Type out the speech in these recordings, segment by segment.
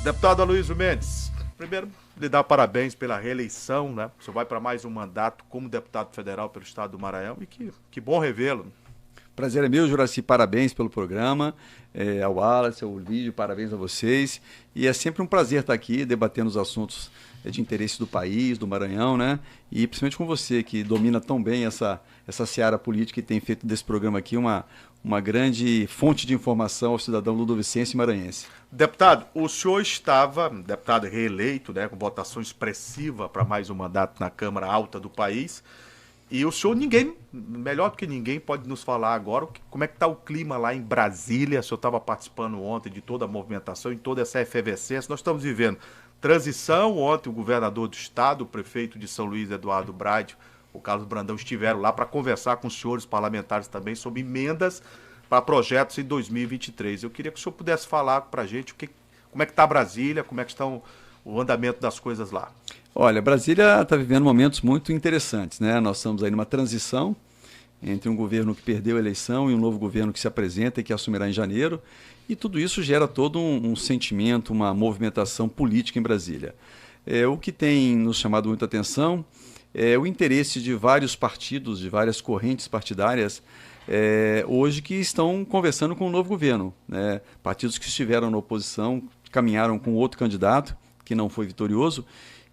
Deputado Aloysio Mendes, primeiro lhe dar parabéns pela reeleição, né? Você vai para mais um mandato como deputado federal pelo estado do Maranhão e que bom revê-lo. Prazer é meu, Juraci, parabéns pelo programa, ao Wallace, ao Lídio, parabéns a vocês. E é sempre um prazer estar aqui debatendo os assuntos de interesse do país, do Maranhão, né? E principalmente com você, que domina tão bem essa seara política e tem feito desse programa aqui uma grande fonte de informação ao cidadão ludovicense e maranhense. Deputado, o senhor estava, deputado reeleito, né, com votação expressiva para mais um mandato na Câmara Alta do país. E o senhor, melhor do que ninguém, pode nos falar agora como é que está o clima lá em Brasília. O senhor estava participando ontem de toda a movimentação, em toda essa efervescência. Nós estamos vivendo transição. Ontem o governador do estado, o prefeito de São Luís, Eduardo Braide, o Carlos Brandão, estiveram lá para conversar com os senhores parlamentares também sobre emendas para projetos em 2023. Eu queria que o senhor pudesse falar para a gente como é que está Brasília, como é que estão o andamento das coisas lá. Olha, Brasília está vivendo momentos muito interessantes, né? Nós estamos aí numa transição entre um governo que perdeu a eleição e um novo governo que se apresenta e que assumirá em janeiro, e tudo isso gera todo um sentimento, uma movimentação política em Brasília. O que tem nos chamado muita atenção é o interesse de vários partidos, de várias correntes partidárias, hoje que estão conversando com o novo governo, né? Partidos que estiveram na oposição, caminharam com outro candidato, que não foi vitorioso,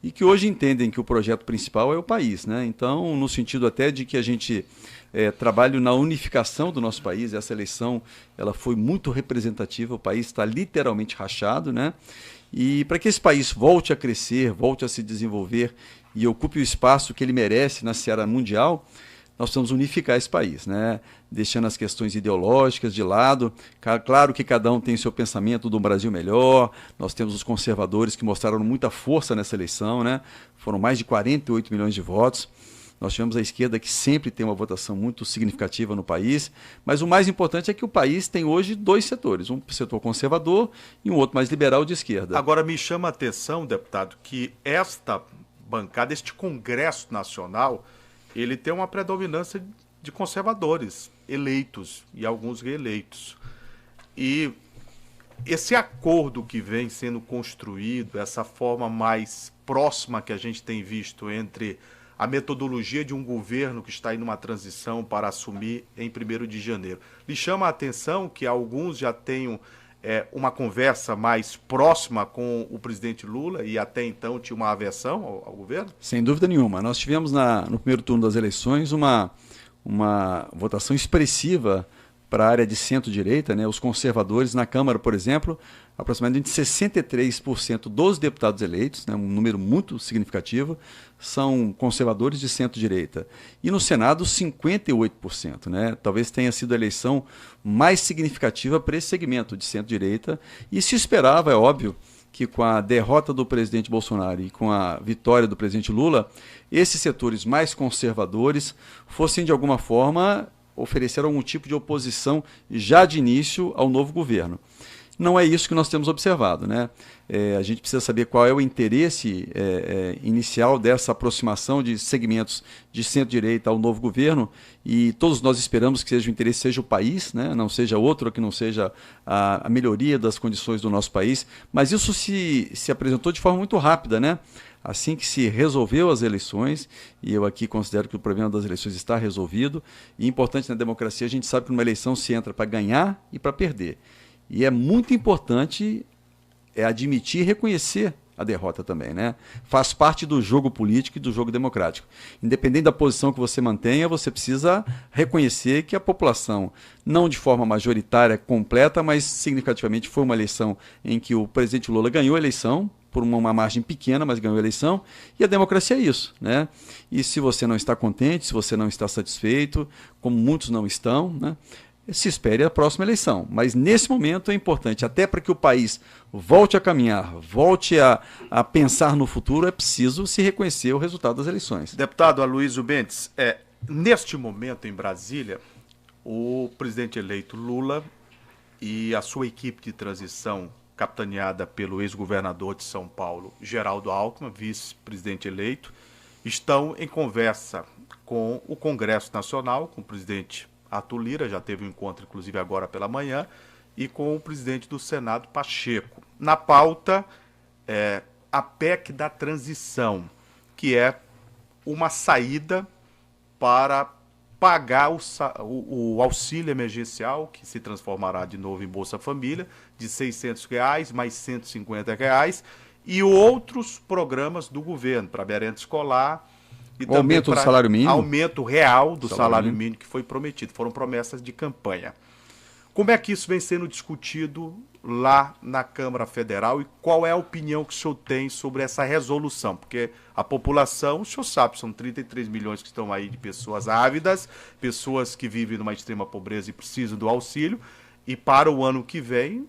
e que hoje entendem que o projeto principal é o país, né? Então, no sentido até de que a gente trabalhe na unificação do nosso país. Essa eleição ela foi muito representativa, o país está literalmente rachado, né? E para que esse país volte a crescer, volte a se desenvolver e ocupe o espaço que ele merece na seara mundial, nós precisamos unificar esse país, né? Deixando as questões ideológicas de lado. Claro que cada um tem o seu pensamento do Brasil melhor. Nós temos os conservadores que mostraram muita força nessa eleição, né? Foram mais de 48 milhões de votos. Nós tivemos a esquerda que sempre tem uma votação muito significativa no país, mas o mais importante é que o país tem hoje dois setores, um setor conservador e um outro mais liberal de esquerda. Agora me chama a atenção, deputado, que esta bancada, este Congresso Nacional, ele tem uma predominância de conservadores eleitos e alguns reeleitos. E esse acordo que vem sendo construído, essa forma mais próxima que a gente tem visto entre a metodologia de um governo que está em uma transição para assumir em 1º de janeiro. Lhe chama a atenção que alguns já tenham uma conversa mais próxima com o presidente Lula e até então tinha uma aversão ao governo? Sem dúvida nenhuma. Nós tivemos no primeiro turno das eleições uma votação expressiva para a área de centro-direita, né? Os conservadores na Câmara, por exemplo, aproximadamente 63% dos deputados eleitos, né? Um número muito significativo, são conservadores de centro-direita. E no Senado, 58%. Né? Talvez tenha sido a eleição mais significativa para esse segmento de centro-direita. E se esperava, é óbvio, que com a derrota do presidente Bolsonaro e com a vitória do presidente Lula, esses setores mais conservadores fossem, de alguma forma, oferecer algum tipo de oposição já de início ao novo governo. Não é isso que nós temos observado, né? A gente precisa saber qual é o interesse inicial dessa aproximação de segmentos de centro-direita ao novo governo, e todos nós esperamos que o interesse seja o país, né? Não seja outro, que não seja a melhoria das condições do nosso país, mas isso se apresentou de forma muito rápida, né? Assim que se resolveu as eleições, e eu aqui considero que o problema das eleições está resolvido, e importante na democracia, a gente sabe que numa eleição se entra para ganhar e para perder. E é muito importante admitir e reconhecer a derrota também, né? Faz parte do jogo político e do jogo democrático. Independente da posição que você mantenha, você precisa reconhecer que a população, não de forma majoritária, completa, mas significativamente foi uma eleição em que o presidente Lula ganhou a eleição, por uma margem pequena, mas ganhou a eleição, e a democracia é isso, né? E se você não está contente, se você não está satisfeito, como muitos não estão, né? Se espere a próxima eleição. Mas nesse momento é importante, até para que o país volte a caminhar, volte a pensar no futuro, é preciso se reconhecer o resultado das eleições. Deputado Aloysio Mendes, neste momento em Brasília, o presidente eleito Lula e a sua equipe de transição, capitaneada pelo ex-governador de São Paulo, Geraldo Alckmin, vice-presidente eleito, estão em conversa com o Congresso Nacional, com o presidente Arthur Lira, já teve um encontro inclusive agora pela manhã, e com o presidente do Senado, Pacheco. na pauta a PEC da transição, que é uma saída para pagar o auxílio emergencial, que se transformará de novo em Bolsa Família, de R$600 mais R$150, e outros programas do governo, para merenda escolar, e o aumento do salário mínimo. Aumento real do salário mínimo que foi prometido. Foram promessas de campanha. Como é que isso vem sendo discutido lá na Câmara Federal e qual é a opinião que o senhor tem sobre essa resolução? Porque a população, o senhor sabe, são 33 milhões que estão aí de pessoas ávidas, pessoas que vivem numa extrema pobreza e precisam do auxílio, e para o ano que vem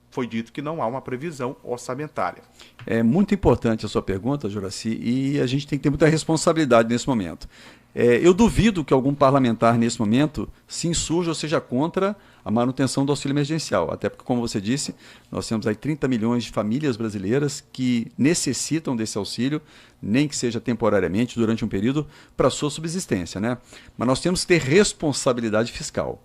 foi dito que não há uma previsão orçamentária. É muito importante a sua pergunta, Juraci, e a gente tem que ter muita responsabilidade nesse momento. Eu duvido que algum parlamentar nesse momento se insurja ou seja contra a manutenção do auxílio emergencial, até porque, como você disse, nós temos aí 30 milhões de famílias brasileiras que necessitam desse auxílio, nem que seja temporariamente, durante um período, para a sua subsistência, né? Mas nós temos que ter responsabilidade fiscal.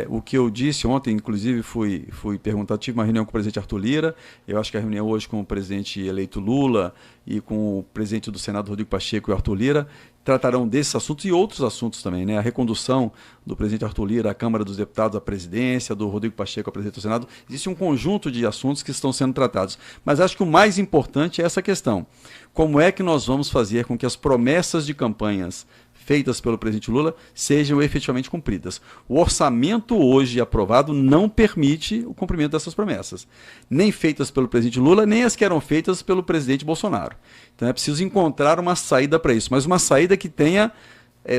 O que eu disse ontem, inclusive, fui perguntado, tive uma reunião com o presidente Arthur Lira, eu acho que a reunião hoje com o presidente eleito Lula e com o presidente do Senado, Rodrigo Pacheco, e o Arthur Lira, tratarão desses assuntos e outros assuntos também, né? A recondução do presidente Arthur Lira à Câmara dos Deputados à presidência, do Rodrigo Pacheco ao presidente do Senado. Existe um conjunto de assuntos que estão sendo tratados. Mas acho que o mais importante é essa questão. Como é que nós vamos fazer com que as promessas de campanhas feitas pelo presidente Lula sejam efetivamente cumpridas? O orçamento hoje aprovado não permite o cumprimento dessas promessas, nem feitas pelo presidente Lula, nem as que eram feitas pelo presidente Bolsonaro. Então é preciso encontrar uma saída para isso, mas uma saída que tenha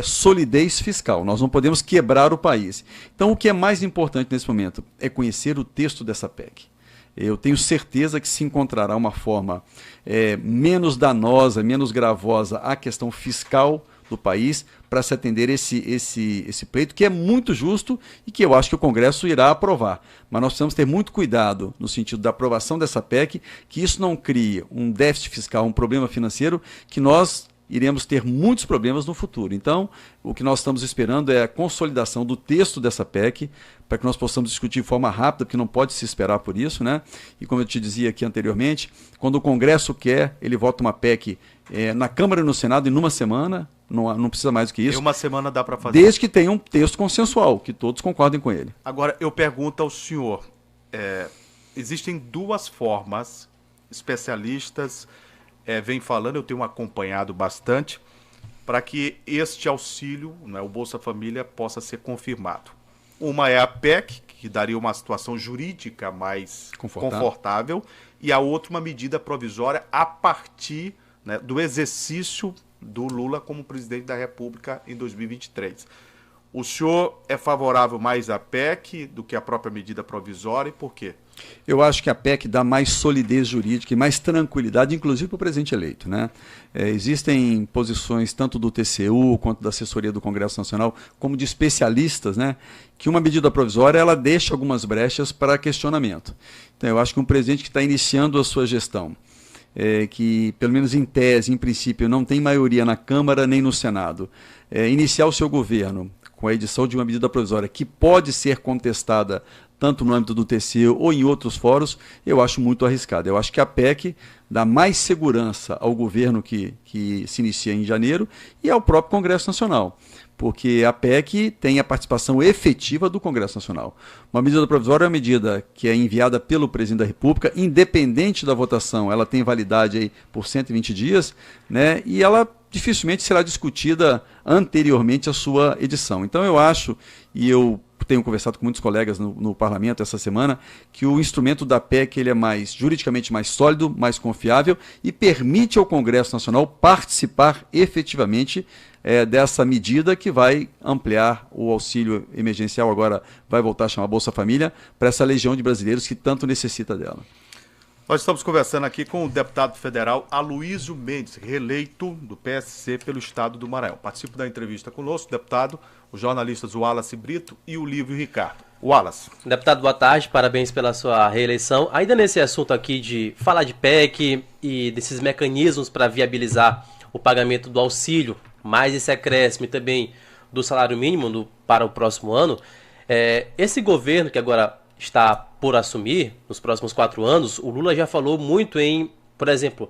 solidez fiscal. Nós não podemos quebrar o país. Então o que é mais importante nesse momento é conhecer o texto dessa PEC. Eu tenho certeza que se encontrará uma forma menos danosa, menos gravosa à questão fiscal do país para se atender esse pleito, que é muito justo e que eu acho que o Congresso irá aprovar. Mas nós precisamos ter muito cuidado no sentido da aprovação dessa PEC, que isso não crie um déficit fiscal, um problema financeiro, que nós iremos ter muitos problemas no futuro. Então, o que nós estamos esperando é a consolidação do texto dessa PEC, para que nós possamos discutir de forma rápida, porque não pode se esperar por isso, né? E como eu te dizia aqui anteriormente, quando o Congresso quer, ele vota uma PEC na Câmara e no Senado em uma semana, não precisa mais do que isso. Em uma semana dá para fazer. Desde que tenha um texto consensual, que todos concordem com ele. Agora, eu pergunto ao senhor, existem duas formas, especialistas vêm falando, eu tenho acompanhado bastante, para que este auxílio, né, o Bolsa Família, possa ser confirmado. Uma é a PEC, que daria uma situação jurídica mais confortável, e a outra uma medida provisória a partir, né, do exercício do Lula como presidente da República em 2023. O senhor é favorável mais à PEC do que à própria medida provisória e por quê? Eu acho que a PEC dá mais solidez jurídica e mais tranquilidade, inclusive para o presidente eleito, né? Existem posições tanto do TCU quanto da assessoria do Congresso Nacional, como de especialistas, né? Que uma medida provisória ela deixa algumas brechas para questionamento. Então eu acho que um presidente que está iniciando a sua gestão, que pelo menos em tese, em princípio, não tem maioria na Câmara nem no Senado, iniciar o seu governo com a edição de uma medida provisória que pode ser contestada tanto no âmbito do TCU ou em outros fóruns, eu acho muito arriscado. Eu acho que a PEC dá mais segurança ao governo que se inicia em janeiro e ao próprio Congresso Nacional, porque a PEC tem a participação efetiva do Congresso Nacional. Uma medida provisória é uma medida que é enviada pelo presidente da República, independente da votação, ela tem validade aí por 120 dias, né, e ela dificilmente será discutida anteriormente à sua edição. Então eu acho, e eu tenho conversado com muitos colegas no parlamento essa semana, que o instrumento da PEC ele é juridicamente mais sólido, mais confiável e permite ao Congresso Nacional participar efetivamente dessa medida que vai ampliar o auxílio emergencial, agora vai voltar a chamar Bolsa Família, para essa legião de brasileiros que tanto necessita dela. Nós estamos conversando aqui com o deputado federal Aloysio Mendes, reeleito do PSC pelo estado do Maranhão. Participo da entrevista conosco, deputado, os jornalistas Wallace Brito e o Lívio Ricardo. Wallace. Deputado, boa tarde, parabéns pela sua reeleição. Ainda nesse assunto aqui de falar de PEC e desses mecanismos para viabilizar o pagamento do auxílio, mais esse acréscimo e também do salário mínimo para o próximo ano, esse governo que agora está por assumir, nos próximos 4 anos, o Lula já falou muito em, por exemplo,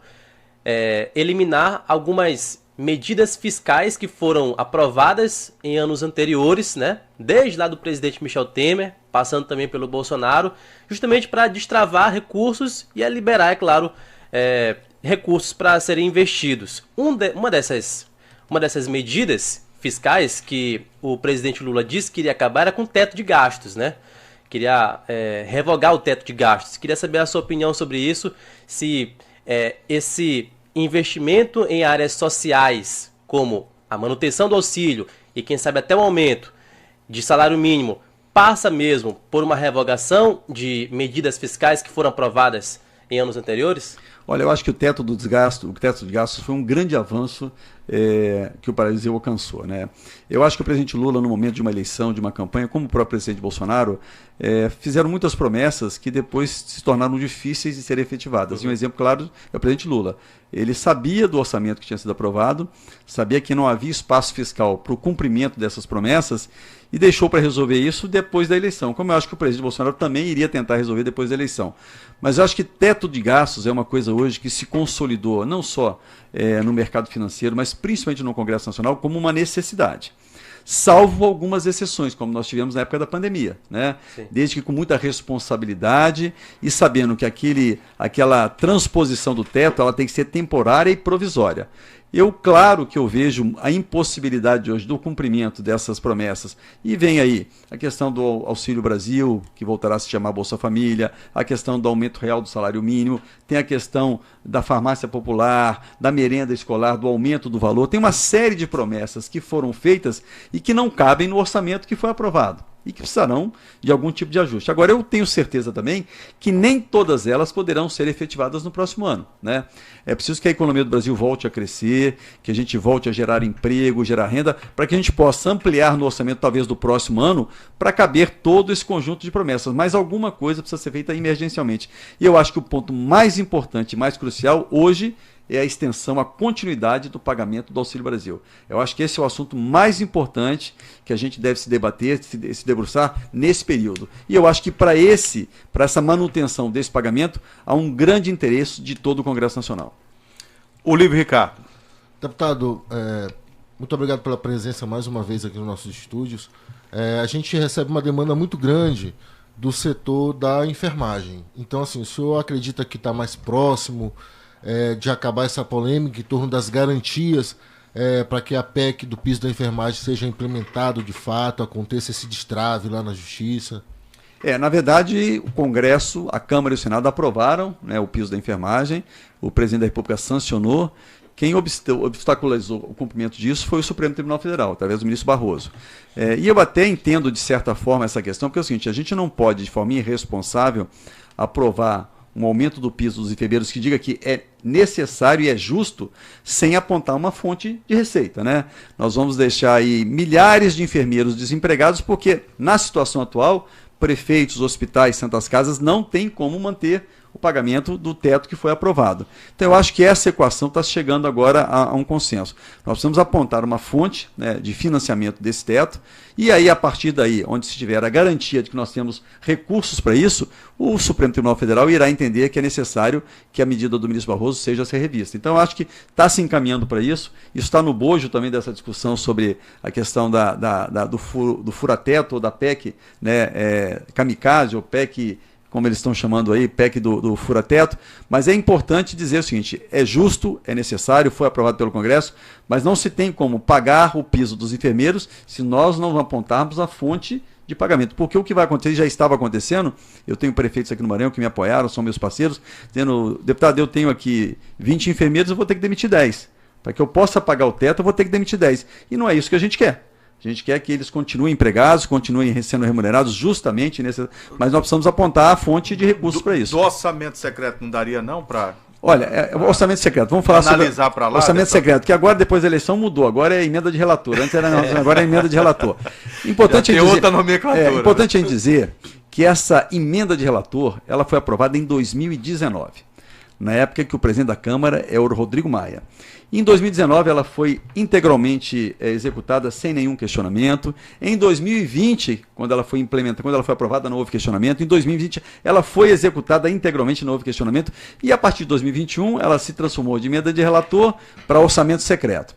eliminar algumas medidas fiscais que foram aprovadas em anos anteriores, né? Desde lá do presidente Michel Temer, passando também pelo Bolsonaro, justamente para destravar recursos e liberar, é claro, recursos para serem investidos. Uma dessas medidas fiscais que o presidente Lula disse que iria acabar era com o teto de gastos, né? Queria revogar o teto de gastos. Queria saber a sua opinião sobre isso, se esse investimento em áreas sociais, como a manutenção do auxílio e quem sabe até o aumento de salário mínimo, passa mesmo por uma revogação de medidas fiscais que foram aprovadas em anos anteriores? Olha, eu acho que o teto de gastos foi um grande avanço que o Brasil alcançou, né? Eu acho que o presidente Lula, no momento de uma eleição, de uma campanha, como o próprio presidente Bolsonaro, fizeram muitas promessas que depois se tornaram difíceis de serem efetivadas. E um exemplo claro é o presidente Lula. Ele sabia do orçamento que tinha sido aprovado, sabia que não havia espaço fiscal para o cumprimento dessas promessas e deixou para resolver isso depois da eleição, como eu acho que o presidente Bolsonaro também iria tentar resolver depois da eleição. Mas eu acho que teto de gastos é uma coisa hoje que se consolidou, não só no mercado financeiro, mas principalmente no Congresso Nacional, como uma necessidade. Salvo algumas exceções, como nós tivemos na época da pandemia, né? Desde que com muita responsabilidade e sabendo que aquela transposição do teto ela tem que ser temporária e provisória. Claro que eu vejo a impossibilidade hoje do cumprimento dessas promessas. E vem aí a questão do Auxílio Brasil, que voltará a se chamar Bolsa Família, a questão do aumento real do salário mínimo, tem a questão da farmácia popular, da merenda escolar, do aumento do valor. Tem uma série de promessas que foram feitas e que não cabem no orçamento que foi aprovado e que precisarão de algum tipo de ajuste. Agora, eu tenho certeza também que nem todas elas poderão ser efetivadas no próximo ano, né? É preciso que a economia do Brasil volte a crescer, que a gente volte a gerar emprego, gerar renda, para que a gente possa ampliar no orçamento talvez do próximo ano para caber todo esse conjunto de promessas. Mas alguma coisa precisa ser feita emergencialmente. E eu acho que o ponto mais importante e mais crucial hoje é a extensão, a continuidade do pagamento do Auxílio Brasil. Eu acho que esse é o assunto mais importante que a gente deve se debater, se debruçar nesse período. E eu acho que para essa manutenção desse pagamento, há um grande interesse de todo o Congresso Nacional. Olívio Ricardo. Deputado, muito obrigado pela presença mais uma vez aqui nos nossos estúdios. A gente recebe uma demanda muito grande do setor da enfermagem. Então, assim, o senhor acredita que está mais próximo de acabar essa polêmica em torno das garantias para que a PEC do piso da enfermagem seja implementado de fato, aconteça esse destrave lá na Justiça? Na verdade, o Congresso, a Câmara e o Senado aprovaram, né, o piso da enfermagem, o presidente da República sancionou. Quem obstaculizou o cumprimento disso foi o Supremo Tribunal Federal, através do ministro Barroso. E eu até entendo, de certa forma, essa questão, porque é o seguinte, a gente não pode, de forma irresponsável, aprovar um aumento do piso dos enfermeiros que diga que é necessário e é justo, sem apontar uma fonte de receita, né? Nós vamos deixar aí milhares de enfermeiros desempregados porque, na situação atual, prefeitos, hospitais, santas casas não têm como manter o pagamento do teto que foi aprovado. Então, eu acho que essa equação está chegando agora a um consenso. Nós precisamos apontar uma fonte, né, de financiamento desse teto, e aí, a partir daí, onde se tiver a garantia de que nós temos recursos para isso, o Supremo Tribunal Federal irá entender que é necessário que a medida do ministro Barroso seja a ser revista. Então, eu acho que está se encaminhando para isso. Isso está no bojo também dessa discussão sobre a questão do fura-teto ou da PEC, né, kamikaze ou PEC, como eles estão chamando aí, PEC do fura-teto, mas é importante dizer o seguinte, é justo, é necessário, foi aprovado pelo Congresso, mas não se tem como pagar o piso dos enfermeiros se nós não apontarmos a fonte de pagamento, porque o que vai acontecer, já estava acontecendo, eu tenho prefeitos aqui no Maranhão que me apoiaram, são meus parceiros, dizendo, deputado, eu tenho aqui 20 enfermeiros, eu vou ter que demitir 10, para que eu possa pagar o teto, eu vou ter que demitir 10, e não é isso que a gente quer. A gente quer que eles continuem empregados, continuem sendo remunerados justamente nesse... Mas nós precisamos apontar a fonte de recursos para isso. Do orçamento secreto não daria não para... Olha, orçamento secreto, vamos falar analisar sobre para lá, orçamento secreto, que agora depois da eleição mudou, agora é emenda de relator, antes era agora é emenda de relator. Importante tem outra nomenclatura. Importante a gente dizer que essa emenda de relator, ela foi aprovada em 2019. na época que o presidente da Câmara era o Rodrigo Maia. Em 2019, ela foi integralmente executada sem nenhum questionamento. Em 2020, quando ela foi implementada, quando ela foi aprovada, não houve questionamento. Em 2020, ela foi executada integralmente, não houve questionamento. E a partir de 2021, ela se transformou de emenda de relator para orçamento secreto.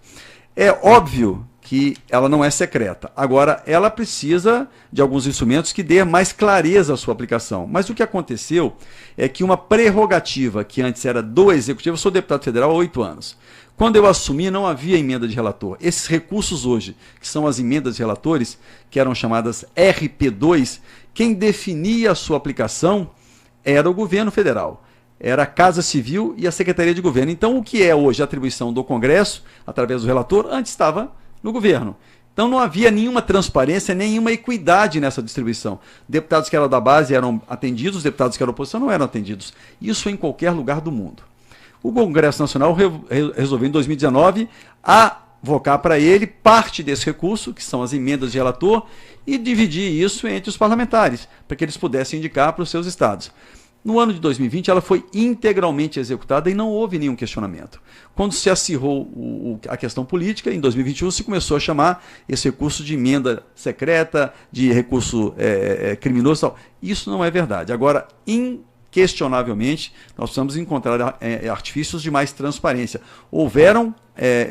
É óbvio que ela não é secreta. Agora, ela precisa de alguns instrumentos que dê mais clareza à sua aplicação. Mas o que aconteceu é que uma prerrogativa que antes era do Executivo, eu sou deputado federal há 8 anos. Quando eu assumi, não havia emenda de relator. Esses recursos hoje, que são as emendas de relatores, que eram chamadas RP2, quem definia a sua aplicação era o governo federal. Era a Casa Civil e a Secretaria de Governo. Então, o que é hoje a atribuição do Congresso, através do relator, antes estava no governo. Então não havia nenhuma transparência, nenhuma equidade nessa distribuição. Deputados que eram da base eram atendidos, deputados que eram oposição não eram atendidos. Isso em qualquer lugar do mundo. O Congresso Nacional resolveu em 2019 avocar para ele parte desse recurso, que são as emendas de relator, e dividir isso entre os parlamentares, para que eles pudessem indicar para os seus estados. No ano de 2020, ela foi integralmente executada e não houve nenhum questionamento. Quando se acirrou a questão política, em 2021 se começou a chamar esse recurso de emenda secreta, de recurso criminoso e tal. Isso não é verdade. Agora, inquestionavelmente, nós precisamos encontrar artifícios de mais transparência. Houveram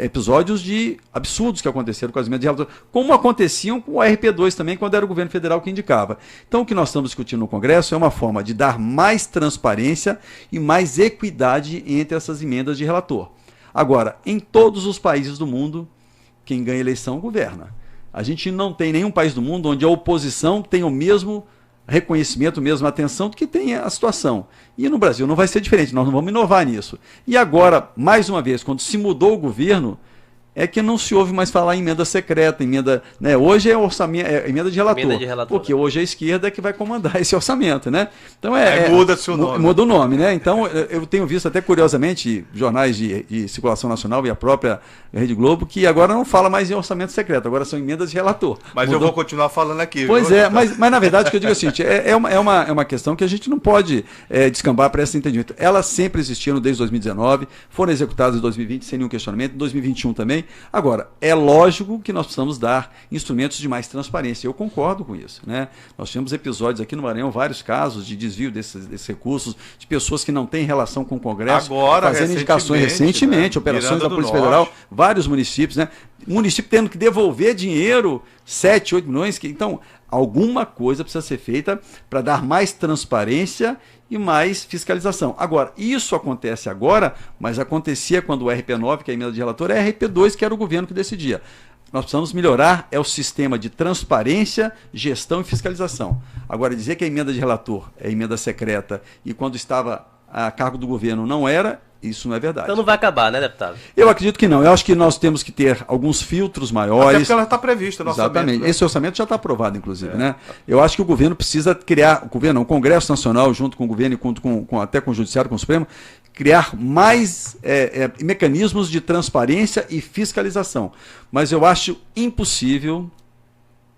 episódios de absurdos que aconteceram com as emendas de relator, como aconteciam com o RP2 também, quando era o governo federal que indicava. Então, o que nós estamos discutindo no Congresso é uma forma de dar mais transparência e mais equidade entre essas emendas de relator. Agora, em todos os países do mundo, quem ganha eleição governa. A gente não tem nenhum país do mundo onde a oposição tem o mesmo reconhecimento, mesmo atenção do que tem a situação. E no Brasil não vai ser diferente, nós não vamos inovar nisso. E agora, mais uma vez, quando se mudou o governo, é que não se ouve mais falar em emenda secreta, emenda, né? Hoje é orçamento, emenda de relator, porque hoje a esquerda é que vai comandar esse orçamento, né? Então muda-se o nome. Muda o nome, né? Então eu tenho visto até curiosamente jornais de circulação nacional e a própria Rede Globo que agora não fala mais em orçamento secreto, agora são emendas de relator. Mas eu vou continuar falando aqui. Pois é, mas na verdade o que eu digo é o seguinte, é uma questão que a gente não pode descambar para esse entendimento. Elas sempre existiram desde 2019, foram executadas em 2020 sem nenhum questionamento, em 2021 também. Agora, é lógico que nós precisamos dar instrumentos de mais transparência. Eu concordo com isso, né? Nós tivemos episódios aqui no Maranhão, vários casos de desvio desses recursos, de pessoas que não têm relação com o Congresso, fazendo indicações recentemente, né? Operações da Polícia Federal, vários municípios, né? Município tendo que devolver dinheiro, 7, 8 milhões. Então, alguma coisa precisa ser feita para dar mais transparência e mais fiscalização. Agora, isso acontece agora, mas acontecia quando o RP9, que é a emenda de relator, é RP2, que era o governo que decidia. Nós precisamos melhorar o sistema de transparência, gestão e fiscalização. Agora, dizer que a emenda de relator é emenda secreta e quando estava a cargo do governo não era, isso não é verdade. Então não vai acabar, né, deputado? Eu acredito que não. Eu acho que nós temos que ter alguns filtros maiores. Até porque ela está prevista no orçamento. Exatamente. Né? Esse orçamento já está aprovado, inclusive. Né? Eu acho que o governo precisa criar, o Congresso Nacional, junto com o governo e até com o Judiciário, com o Supremo, criar mais mecanismos de transparência e fiscalização. Mas eu acho impossível,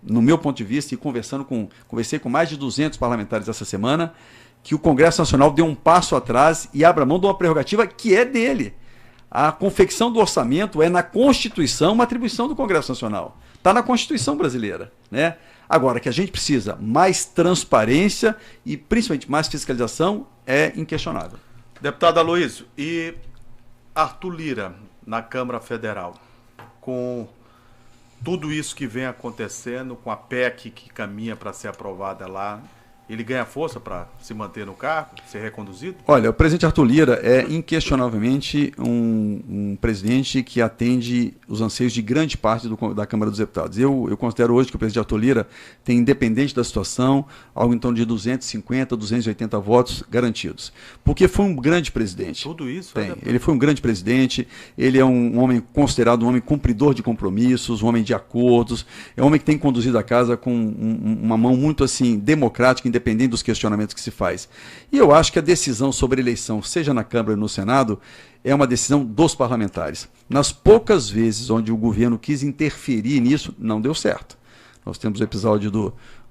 no meu ponto de vista, e conversei com mais de 200 parlamentares essa semana, que o Congresso Nacional dê um passo atrás e abra mão de uma prerrogativa que é dele. A confecção do orçamento é na Constituição uma atribuição do Congresso Nacional. Está na Constituição brasileira. Né? Agora, que a gente precisa mais transparência e principalmente mais fiscalização é inquestionável. Deputado Aloysio, e Arthur Lira na Câmara Federal, com tudo isso que vem acontecendo, com a PEC que caminha para ser aprovada lá, ele ganha força para se manter no cargo, ser reconduzido? Olha, o presidente Arthur Lira é inquestionavelmente um presidente que atende os anseios de grande parte da Câmara dos Deputados. Eu considero hoje que o presidente Arthur Lira tem, independente da situação, algo em torno de 250, 280 votos garantidos. Porque foi um grande presidente. Tudo isso? Tem. Ele foi um grande presidente, ele é um homem considerado um homem cumpridor de compromissos, um homem de acordos, é um homem que tem conduzido a casa com uma mão muito assim democrática, independente dos questionamentos que se faz. E eu acho que a decisão sobre a eleição, seja na Câmara ou no Senado, é uma decisão dos parlamentares. Nas poucas vezes onde o governo quis interferir nisso, não deu certo. Nós temos o episódio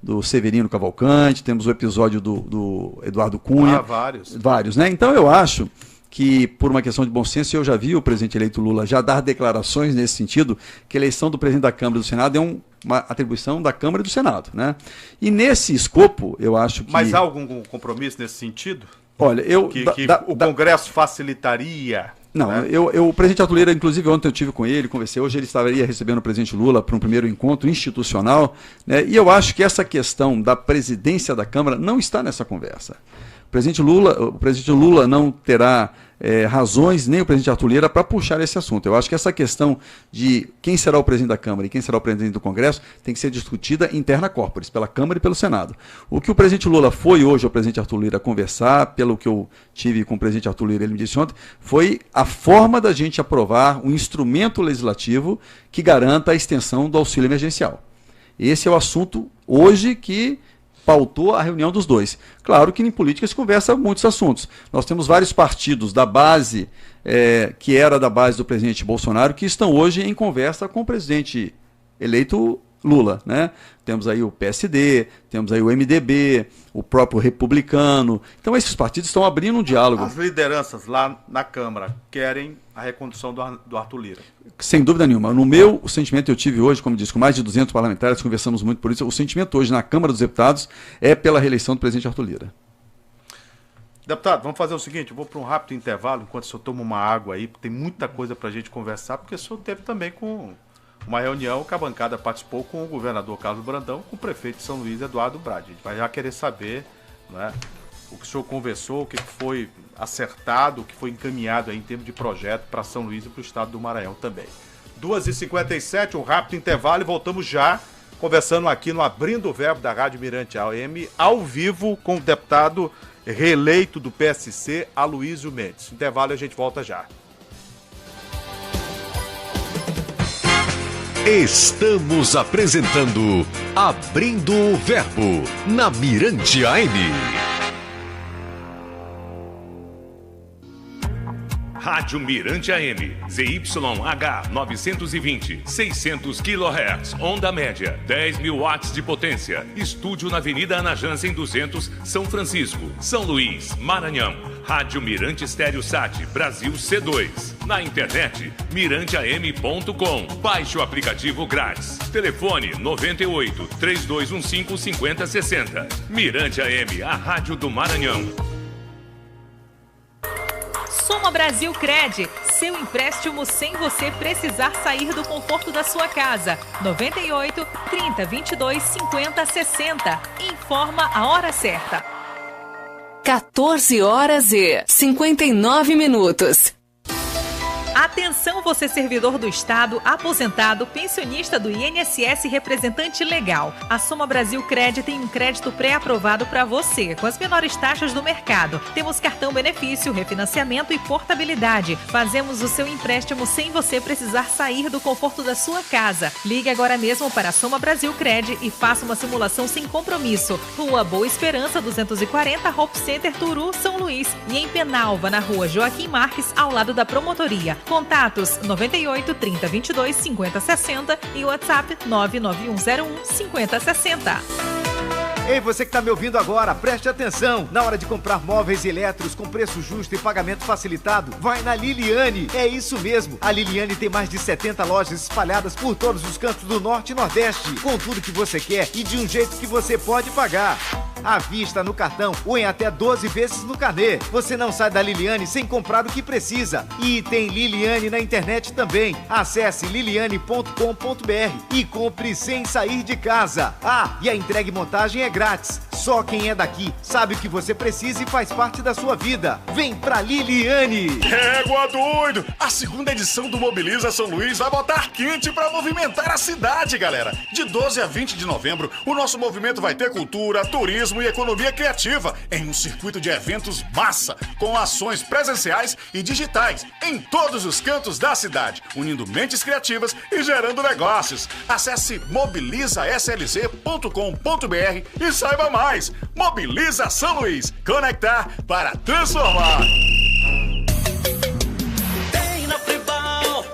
do Severino Cavalcante, temos o episódio do Eduardo Cunha. Vários. Vários, né? Então eu acho que, por uma questão de bom senso, eu já vi o presidente eleito Lula já dar declarações nesse sentido, que a eleição do presidente da Câmara e do Senado é uma atribuição da Câmara e do Senado, né? E nesse escopo, eu acho que... Mas há algum compromisso nesse sentido? Olha, o Congresso facilitaria... Não, o presidente Arthur Lira, inclusive ontem eu estive com ele, conversei, hoje ele estaria recebendo o presidente Lula para um primeiro encontro institucional, né? E eu acho que essa questão da presidência da Câmara não está nessa conversa. O presidente Lula não terá razões, nem o presidente Arthur Lira, para puxar esse assunto. Eu acho que essa questão de quem será o presidente da Câmara e quem será o presidente do Congresso tem que ser discutida interna corporis, pela Câmara e pelo Senado. O que o presidente Lula foi hoje ao presidente Arthur Lira conversar, pelo que eu tive com o presidente Arthur Lira, ele me disse ontem, foi a forma da gente aprovar um instrumento legislativo que garanta a extensão do auxílio emergencial. Esse é o assunto hoje que pautou a reunião dos dois. Claro que em política se conversa muitos assuntos. Nós temos vários partidos da base, que era da base do presidente Bolsonaro, que estão hoje em conversa com o presidente eleito Lula, né? Temos aí o PSD, temos aí o MDB, o próprio Republicano. Então esses partidos estão abrindo um diálogo. As lideranças lá na Câmara querem a recondução do Arthur Lira. Sem dúvida nenhuma. No meu sentimento, eu tive hoje, como disse, com mais de 200 parlamentares, conversamos muito por isso, o sentimento hoje na Câmara dos Deputados é pela reeleição do presidente Arthur Lira. Deputado, vamos fazer o seguinte, eu vou para um rápido intervalo, enquanto o senhor toma uma água aí, porque tem muita coisa para a gente conversar, porque o senhor teve também com uma reunião que a bancada participou com o governador Carlos Brandão, com o prefeito de São Luís, Eduardo Brade. A gente vai já querer saber, né, o que o senhor conversou, o que foi acertado, o que foi encaminhado aí em termos de projeto para São Luís e para o estado do Maranhão também. 2h57, um rápido intervalo e voltamos já conversando aqui no Abrindo o Verbo da Rádio Mirante AM, ao vivo com o deputado reeleito do PSC, Aloysio Mendes. Intervalo e a gente volta já. Estamos apresentando Abrindo o Verbo na Mirante AM. Rádio Mirante AM, ZYH 920, 600 kHz, onda média, 10.000 watts de potência. Estúdio na Avenida Ana Jansen 200, São Francisco, São Luís, Maranhão. Rádio Mirante Estéreo Sat, Brasil C2. Na internet, miranteam.com. Baixe o aplicativo grátis. Telefone 98 3215 5060. Mirante AM, a rádio do Maranhão. Soma Brasil Cred, seu empréstimo sem você precisar sair do conforto da sua casa. 98 30 22 50 60. Informa a hora certa. 14h59. Atenção, você servidor do Estado, aposentado, pensionista do INSS e representante legal. A Soma Brasil Cred tem um crédito pré-aprovado para você, com as menores taxas do mercado. Temos cartão benefício, refinanciamento e portabilidade. Fazemos o seu empréstimo sem você precisar sair do conforto da sua casa. Ligue agora mesmo para a Soma Brasil Cred e faça uma simulação sem compromisso. Rua Boa Esperança, 240, Hope Center, Turu, São Luís. E em Penalva, na Rua Joaquim Marques, ao lado da promotoria. Contatos 98 30 22 50 60 e WhatsApp 99101 50 60. Ei, você que está me ouvindo agora, preste atenção. Na hora de comprar móveis e eletros com preço justo e pagamento facilitado, vai na Liliane. É isso mesmo. A Liliane tem mais de 70 lojas espalhadas por todos os cantos do Norte e Nordeste, com tudo que você quer e de um jeito que você pode pagar. À vista, no cartão ou em até 12 vezes no carnê. Você não sai da Liliane sem comprar o que precisa. E tem Liliane na internet também. Acesse liliane.com.br e compre sem sair de casa. Ah, e a entrega e montagem é grátis. Só quem é daqui sabe o que você precisa e faz parte da sua vida. Vem pra Liliane! Égua doido! A segunda edição do Mobiliza São Luís vai botar quente pra movimentar a cidade, galera. De 12 a 20 de novembro, o nosso movimento vai ter cultura, turismo e economia criativa em um circuito de eventos massa, com ações presenciais e digitais em todos os cantos da cidade, unindo mentes criativas e gerando negócios. Acesse mobilizaslc.com.br e saiba mais. Mobiliza São Luís. Conectar para transformar. Tem na Fribal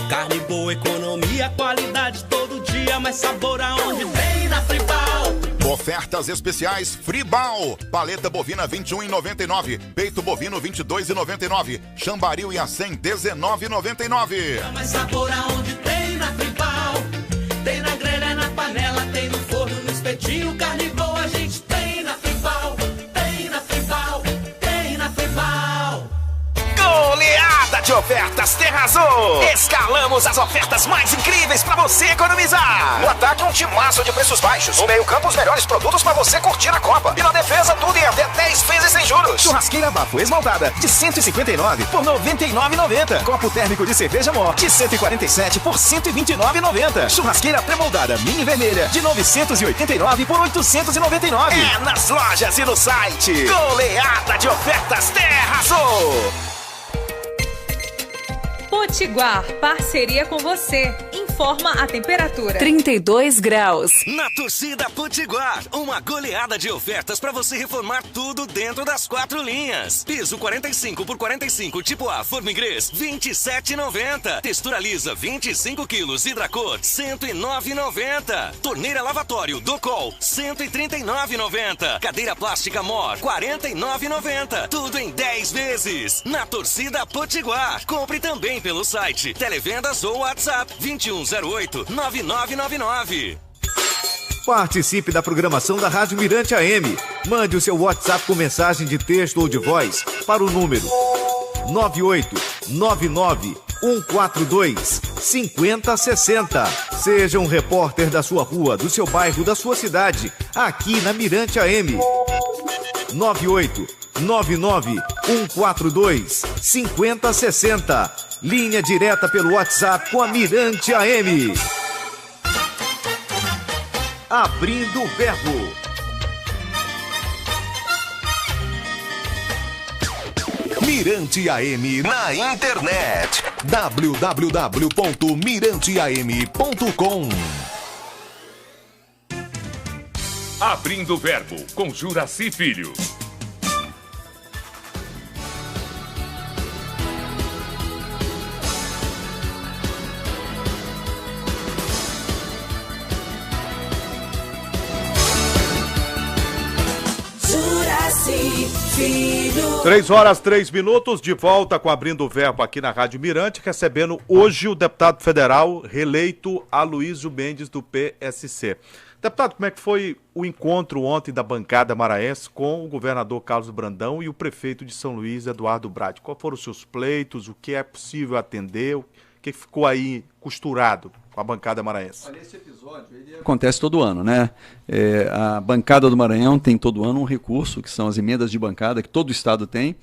carne boa, economia, qualidade todo dia, mais sabor aonde tem na Fribal. Ofertas especiais Fribal. Paleta bovina 21,99. Peito bovino 22,99. Chambaril e acém 19,99. Mais sabor aonde tem na Fribal. Tem na grelha, na panela, tem no forno, no espetinho, carne boa a gente tem na Fribal. Tem na Fribal, tem na Fribal. Goleada de ofertas Terrazol. Escalamos as ofertas mais incríveis pra você economizar. No ataque, um timaço de preços baixos. No meio campo, os melhores produtos pra você curtir a Copa. E na defesa, tudo em até 10 vezes sem juros. Churrasqueira Bafo esmaltada de 159 por 99,90. Copo térmico de cerveja Mor de 147 por 129,90. Churrasqueira pré-moldada mini vermelha de 989 por 899. É nas lojas e no site. Goleada de ofertas Terrazol. Potiguar, parceria com você. Informa a temperatura. 32 graus. Na torcida Potiguar, uma goleada de ofertas para você reformar tudo dentro das 4 linhas. Piso 45 por 45 tipo A Formigrês, 27,90. Textura lisa 25 quilos Hidracor, 109,90. Torneira lavatório Docol, 139,90. Cadeira plástica Mor, 49,90. Tudo em 10 vezes. Na torcida Potiguar. Compre também pelo site, televendas ou WhatsApp 2108-9999. Participe da programação da Rádio Mirante AM. Mande o seu WhatsApp com mensagem de texto ou de voz para o número 9899-142-5060. Seja um repórter da sua rua, do seu bairro, da sua cidade, aqui na Mirante AM. 9899-142-5060. Linha direta pelo WhatsApp com a Mirante AM. Abrindo o Verbo. Mirante AM na internet. www.miranteam.com. Abrindo o Verbo com Juraci Filho. Filho. 3h03, de volta com Abrindo o Verbo aqui na Rádio Mirante, recebendo hoje o deputado federal reeleito Aloysio Mendes do PSC. Deputado, como é que foi o encontro ontem da bancada maranhense com o governador Carlos Brandão e o prefeito de São Luís, Eduardo Brade? Quais foram os seus pleitos, o que é possível atender, o que ficou aí costurado com a bancada maranhense? Olha, esse episódio ele acontece todo ano, né? A bancada do Maranhão tem todo ano um recurso, que são as emendas de bancada, que todo estado tem,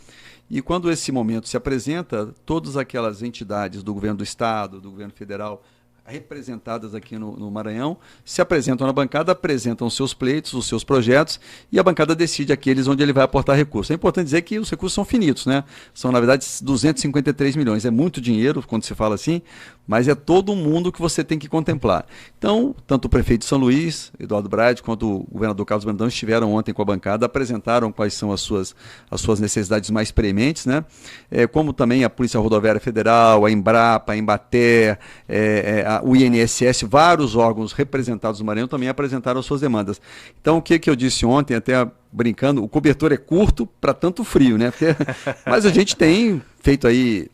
e quando esse momento se apresenta, todas aquelas entidades do governo do estado, do governo federal, representadas aqui no Maranhão, se apresentam na bancada, apresentam os seus pleitos, os seus projetos, e a bancada decide aqueles onde ele vai aportar recursos. É importante dizer que os recursos são finitos, né? São, na verdade, 253 milhões. É muito dinheiro, quando se fala assim, mas é todo mundo que você tem que contemplar. Então, tanto o prefeito de São Luís, Eduardo Brade, quanto o governador Carlos Brandão estiveram ontem com a bancada, apresentaram quais são as suas necessidades mais prementes, né? Como também a Polícia Rodoviária Federal, a Embrapa, a Embater, o INSS, vários órgãos representados no Maranhão também apresentaram suas demandas. Então, o que eu disse ontem, até brincando, o cobertor é curto para tanto frio, né? Mas a gente tem feito aí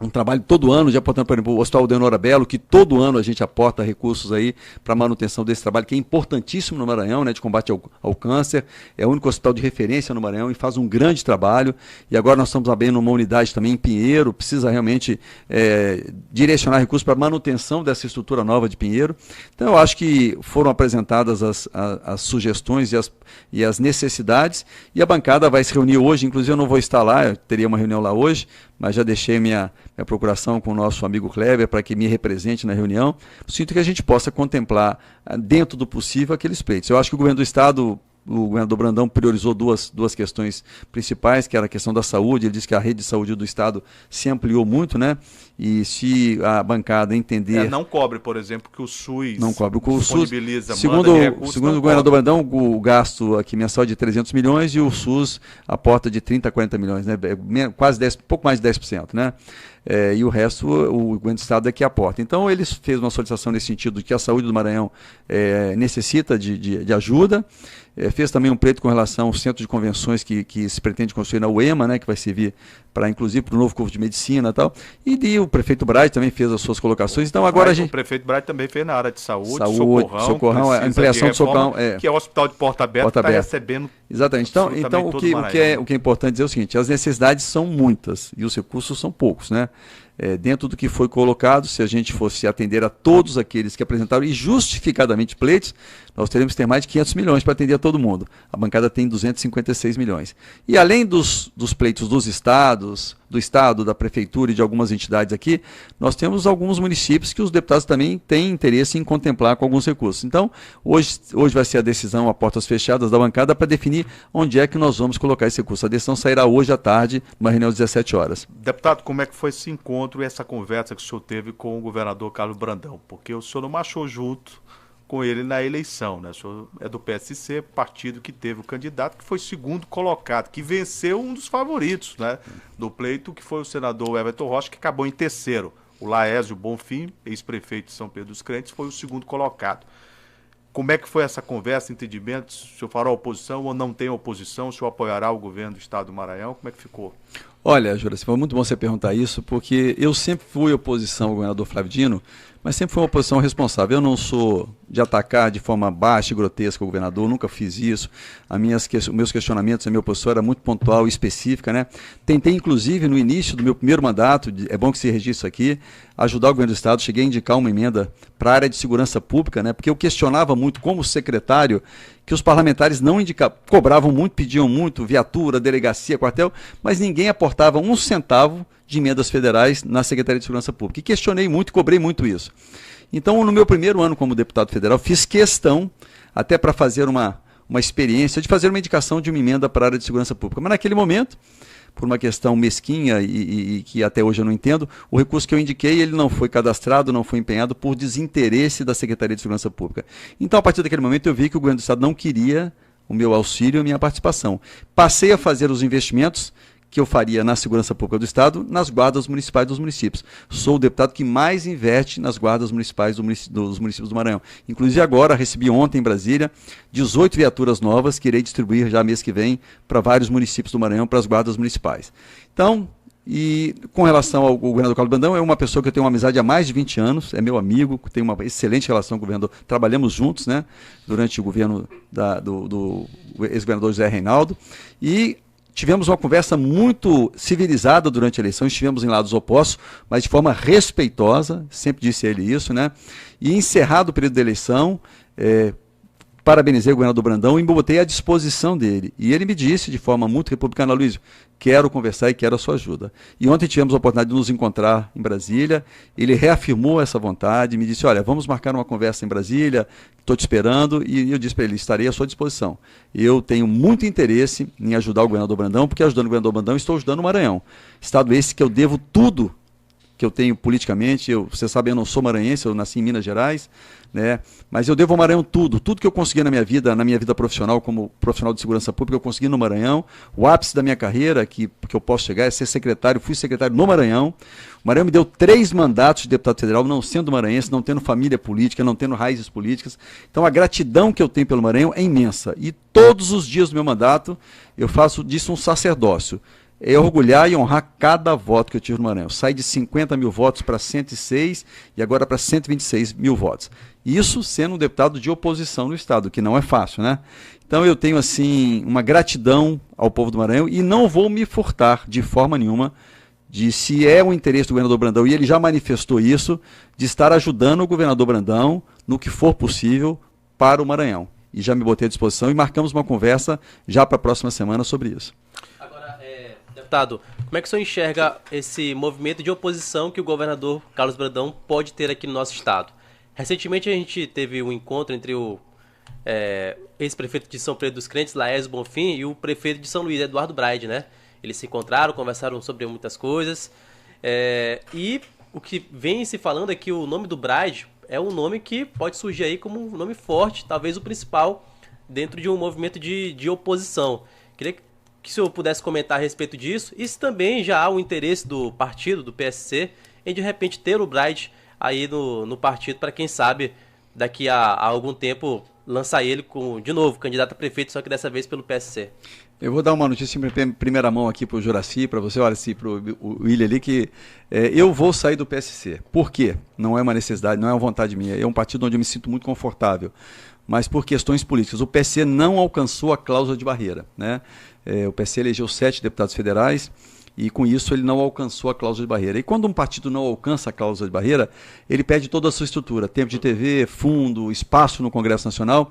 um trabalho todo ano de aportando, por exemplo, o Hospital Deonora Belo, que todo ano a gente aporta recursos aí para manutenção desse trabalho, que é importantíssimo no Maranhão, né, de combate ao câncer. É o único hospital de referência no Maranhão e faz um grande trabalho. E agora nós estamos abrindo uma unidade também em Pinheiro, precisa realmente direcionar recursos para manutenção dessa estrutura nova de Pinheiro. Então eu acho que foram apresentadas as sugestões e as necessidades, e a bancada vai se reunir hoje. Inclusive eu não vou estar lá, eu teria uma reunião lá hoje, mas já deixei minha procuração com o nosso amigo Kleber para que me represente na reunião. Sinto que a gente possa contemplar, dentro do possível, aqueles pleitos. Eu acho que o governo do estado o governador Brandão priorizou duas questões principais, que era a questão da saúde. Ele disse que a rede de saúde do Estado se ampliou muito, né? E se a bancada entender... não cobre, por exemplo, que o SUS não cobre. O SUS, disponibiliza, segundo o governador Brandão, o gasto aqui mensal é de 300 milhões e o SUS aporta de 30 a 40 milhões, né? Quase 10, pouco mais de 10%, né? E o resto, o governo do Estado é que aporta. Então, eles fez uma solicitação nesse sentido, de que a saúde do Maranhão necessita de ajuda. Fez também um pleito com relação ao centro de convenções que se pretende construir na UEMA, né, que vai servir para, inclusive, para o novo curso de medicina e tal. E o prefeito Braz também fez as suas colocações. Então, agora a gente... O prefeito Braz também fez na área de saúde, Socorrão, a ampliação do Socorrão. Que é o hospital de Porta Aberta, está recebendo. Exatamente. Então o que é importante dizer é o seguinte: as necessidades são muitas e os recursos são poucos, né? Dentro do que foi colocado, se a gente fosse atender a todos aqueles que apresentaram e justificadamente pleitos, nós teríamos que ter mais de 500 milhões para atender a todo mundo. A bancada tem 256 milhões. E além dos pleitos dos estados, do Estado, da Prefeitura e de algumas entidades aqui, nós temos alguns municípios que os deputados também têm interesse em contemplar com alguns recursos. Então, hoje vai ser a decisão a portas fechadas da bancada para definir onde é que nós vamos colocar esse recurso. A decisão sairá hoje à tarde, numa reunião às 17 horas. Deputado, como é que foi esse encontro e essa conversa que o senhor teve com o governador Carlos Brandão? Porque o senhor não marchou junto com ele na eleição, né? O senhor é do PSC, partido que teve o candidato que foi segundo colocado, que venceu um dos favoritos, né, do pleito, que foi o senador Everton Rocha, que acabou em terceiro. O Laésio Bonfim, ex-prefeito de São Pedro dos Crentes, foi o segundo colocado. Como é que foi essa conversa, entendimento? O senhor fará oposição ou não tem oposição? O senhor apoiará o governo do Estado do Maranhão? Como é que ficou? Olha, Juraci, foi muito bom você perguntar isso, porque eu sempre fui oposição ao governador Flávio Dino, mas sempre foi uma oposição responsável. Eu não sou de atacar de forma baixa e grotesca o governador, nunca fiz isso. Meus questionamentos, a minha oposição era muito pontual e específica, né? Tentei, inclusive, no início do meu primeiro mandato, é bom que se registre isso aqui, ajudar o governo do Estado, cheguei a indicar uma emenda para a área de segurança pública, né? Porque eu questionava muito, como secretário, que os parlamentares não indicavam, cobravam muito, pediam muito, viatura, delegacia, quartel, mas ninguém aportava um centavo de emendas federais na Secretaria de Segurança Pública. E questionei muito, cobrei muito isso. Então, no meu primeiro ano como deputado federal, fiz questão, até para fazer uma experiência, de fazer uma indicação de uma emenda para a área de segurança pública. Mas naquele momento, por uma questão mesquinha e que até hoje eu não entendo, o recurso que eu indiquei, ele não foi cadastrado, não foi empenhado por desinteresse da Secretaria de Segurança Pública. Então, a partir daquele momento, eu vi que o governo do Estado não queria o meu auxílio e a minha participação. Passei a fazer os investimentos que eu faria na segurança pública do Estado, nas guardas municipais dos municípios. Sou o deputado que mais investe nas guardas municipais dos municípios do Maranhão. Inclusive agora, recebi ontem em Brasília 18 viaturas novas que irei distribuir já mês que vem para vários municípios do Maranhão, para as guardas municipais. Então, e com relação ao governador Carlos Brandão, é uma pessoa que eu tenho uma amizade há mais de 20 anos, é meu amigo, tenho uma excelente relação com o governador, trabalhamos juntos, né, durante o governo do ex-governador José Reinaldo, e tivemos uma conversa muito civilizada durante a eleição, estivemos em lados opostos, mas de forma respeitosa, sempre disse a ele isso, né? E encerrado o período da eleição, parabenizei o governador Brandão e me botei à disposição dele. E ele me disse de forma muito republicana: Luiz, quero conversar e quero a sua ajuda. E ontem tivemos a oportunidade de nos encontrar em Brasília, ele reafirmou essa vontade, me disse: olha, vamos marcar uma conversa em Brasília, estou te esperando, e eu disse para ele: estarei à sua disposição. Eu tenho muito interesse em ajudar o governador Brandão, porque ajudando o governador Brandão estou ajudando o Maranhão. Estado esse que eu devo tudo que eu tenho politicamente. Você sabe, eu não sou maranhense, eu nasci em Minas Gerais, né? Mas eu devo ao Maranhão tudo que eu consegui na minha vida profissional, como profissional de segurança pública, eu consegui no Maranhão. O ápice da minha carreira, que eu posso chegar, é ser secretário, fui secretário no Maranhão. O Maranhão me deu 3 mandatos de deputado federal, não sendo maranhense, não tendo família política, não tendo raízes políticas. Então a gratidão que eu tenho pelo Maranhão é imensa. E todos os dias do meu mandato, eu faço disso um sacerdócio. É orgulhar e honrar cada voto que eu tive no Maranhão. Saí de 50 mil votos para 106 e agora para 126 mil votos. Isso sendo um deputado de oposição no Estado, que não é fácil, né? Então eu tenho, assim, uma gratidão ao povo do Maranhão e não vou me furtar de forma nenhuma de, se é o interesse do governador Brandão, e ele já manifestou isso, de estar ajudando o governador Brandão no que for possível para o Maranhão. E já me botei à disposição e marcamos uma conversa já para a próxima semana sobre isso. Deputado, como é que o senhor enxerga esse movimento de oposição que o governador Carlos Brandão pode ter aqui no nosso estado? Recentemente a gente teve um encontro entre o ex-prefeito de São Pedro dos Crentes, Laércio Bonfim, e o prefeito de São Luís, Eduardo Braide, né? Eles se encontraram, conversaram sobre muitas coisas. E o que vem se falando é que o nome do Braide é um nome que pode surgir aí como um nome forte, talvez o principal, dentro de um movimento de oposição. Queria que o senhor pudesse comentar a respeito disso. E se também já há o interesse do partido, do PSC, em de repente ter o Braide aí no partido, para quem sabe, daqui a algum tempo, lançar ele de novo, candidato a prefeito, só que dessa vez pelo PSC. Eu vou dar uma notícia em primeira mão aqui para o Juraci, para você, olha, para o William ali, que eu vou sair do PSC. Por quê? Não é uma necessidade, não é uma vontade minha. É um partido onde eu me sinto muito confortável, mas por questões políticas. O PSC não alcançou a cláusula de barreira, né? O PSC elegeu 7 deputados federais, e com isso ele não alcançou a cláusula de barreira. E quando um partido não alcança a cláusula de barreira, ele perde toda a sua estrutura, tempo de TV, fundo, espaço no Congresso Nacional.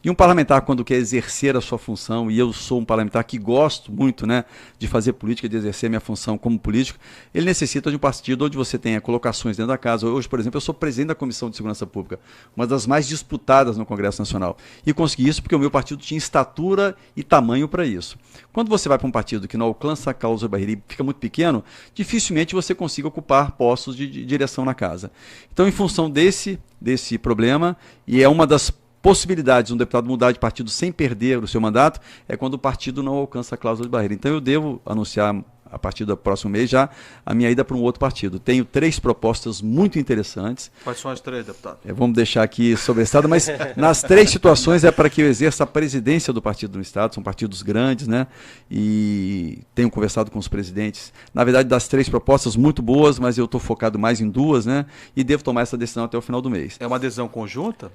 E um parlamentar, quando quer exercer a sua função, e eu sou um parlamentar que gosto muito, né, de fazer política, de exercer a minha função como político, ele necessita de um partido onde você tenha colocações dentro da casa. Hoje, por exemplo, eu sou presidente da Comissão de Segurança Pública, uma das mais disputadas no Congresso Nacional. E consegui isso porque o meu partido tinha estatura e tamanho para isso. Quando você vai para um partido que não alcança a cláusula de barreira e fica muito pequeno, dificilmente você consiga ocupar postos de direção na casa. Então, em função desse problema, e é uma das possibilidades de um deputado mudar de partido sem perder o seu mandato, é quando o partido não alcança a cláusula de barreira. Então eu devo anunciar, a partir do próximo mês, já a minha ida para um outro partido. Tenho 3 propostas muito interessantes. Quais são as 3, deputado? Vamos deixar aqui sobre o Estado, mas nas 3 situações é para que eu exerça a presidência do partido no Estado. São partidos grandes, né? E tenho conversado com os presidentes. Na verdade, das 3 propostas, muito boas, mas eu estou focado mais em 2, né? E devo tomar essa decisão até o final do mês. É uma adesão conjunta?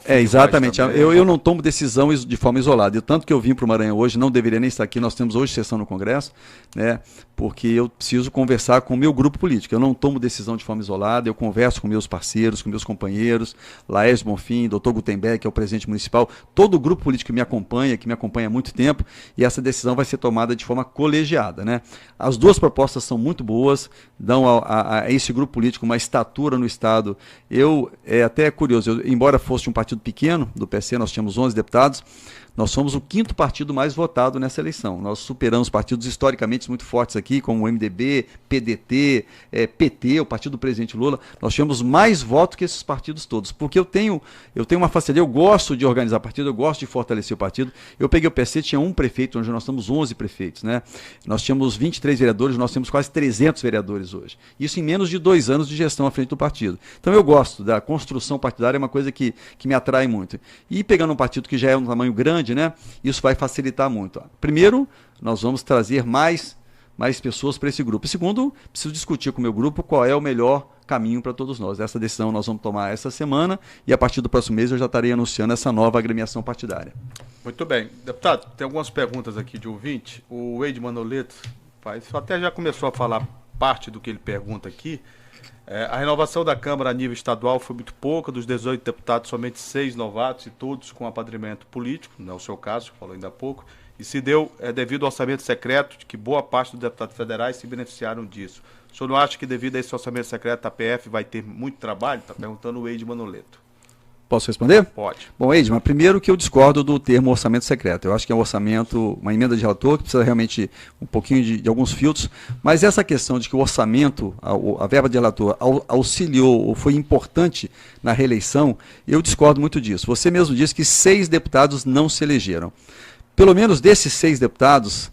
Exatamente. Eu não tomo decisão de forma isolada. Tanto que eu vim para o Maranhão hoje, não deveria nem estar aqui. Nós temos hoje sessão no Congresso, né? Porque eu preciso conversar com o meu grupo político. Eu não tomo decisão de forma isolada, eu converso com meus parceiros, com meus companheiros, Laércio Bonfim, Dr. Gutenberg, que é o presidente municipal, todo o grupo político que me acompanha há muito tempo, e essa decisão vai ser tomada de forma colegiada, né? As 2 propostas são muito boas, dão a esse grupo político uma estatura no Estado. Até curioso, embora fosse um partido pequeno, do PSC, nós tínhamos 11 deputados, nós somos o 5º partido mais votado nessa eleição. Nós superamos partidos historicamente muito fortes aqui, como o MDB, PDT, PT, o partido do presidente Lula. Nós tivemos mais votos que esses partidos todos, porque eu tenho uma facilidade, eu gosto de organizar partido, eu gosto de fortalecer o partido. Eu peguei o PSC, tinha um prefeito, hoje nós temos 11 prefeitos, né? Nós tínhamos 23 vereadores, nós temos quase 300 vereadores hoje. Isso em menos de 2 anos de gestão à frente do partido. Então eu gosto da construção partidária, é uma coisa que me atrai muito. E pegando um partido que já é um tamanho grande, né? Isso vai facilitar muito. Primeiro, nós vamos trazer mais pessoas para esse grupo. E segundo, preciso discutir com o meu grupo qual é o melhor caminho para todos nós. Essa decisão nós vamos tomar essa semana e a partir do próximo mês eu já estarei anunciando essa nova agremiação partidária. Muito bem. Deputado, tem algumas perguntas aqui de ouvinte. O Eide Manoleto até já começou a falar parte do que ele pergunta aqui. A renovação da Câmara a nível estadual foi muito pouca, dos 18 deputados, somente 6 novatos e todos com apadrinhamento político, não é o seu caso, falou ainda há pouco, e se deu devido ao orçamento secreto, de que boa parte dos deputados federais se beneficiaram disso. O senhor não acha que devido a esse orçamento secreto a PF vai ter muito trabalho? Está perguntando o Eide Manoleto. Posso responder? Pode. Bom, Edmar, primeiro que eu discordo do termo orçamento secreto. Eu acho que é um orçamento, uma emenda de relator, que precisa realmente um pouquinho de alguns filtros, mas essa questão de que o orçamento, a verba de relator auxiliou ou foi importante na reeleição, eu discordo muito disso. Você mesmo disse que 6 deputados não se elegeram. Pelo menos desses 6 deputados,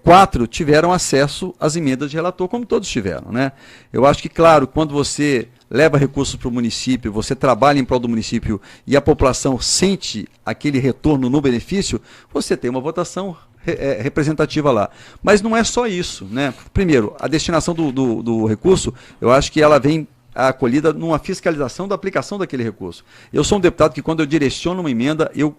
4 tiveram acesso às emendas de relator, como todos tiveram, né? Eu acho que, claro, quando você leva recursos para o município, você trabalha em prol do município e a população sente aquele retorno no benefício, você tem uma votação representativa lá. Mas não é só isso, né? Primeiro, a destinação do recurso, eu acho que ela vem acolhida numa fiscalização da aplicação daquele recurso. Eu sou um deputado que, quando eu direciono uma emenda, eu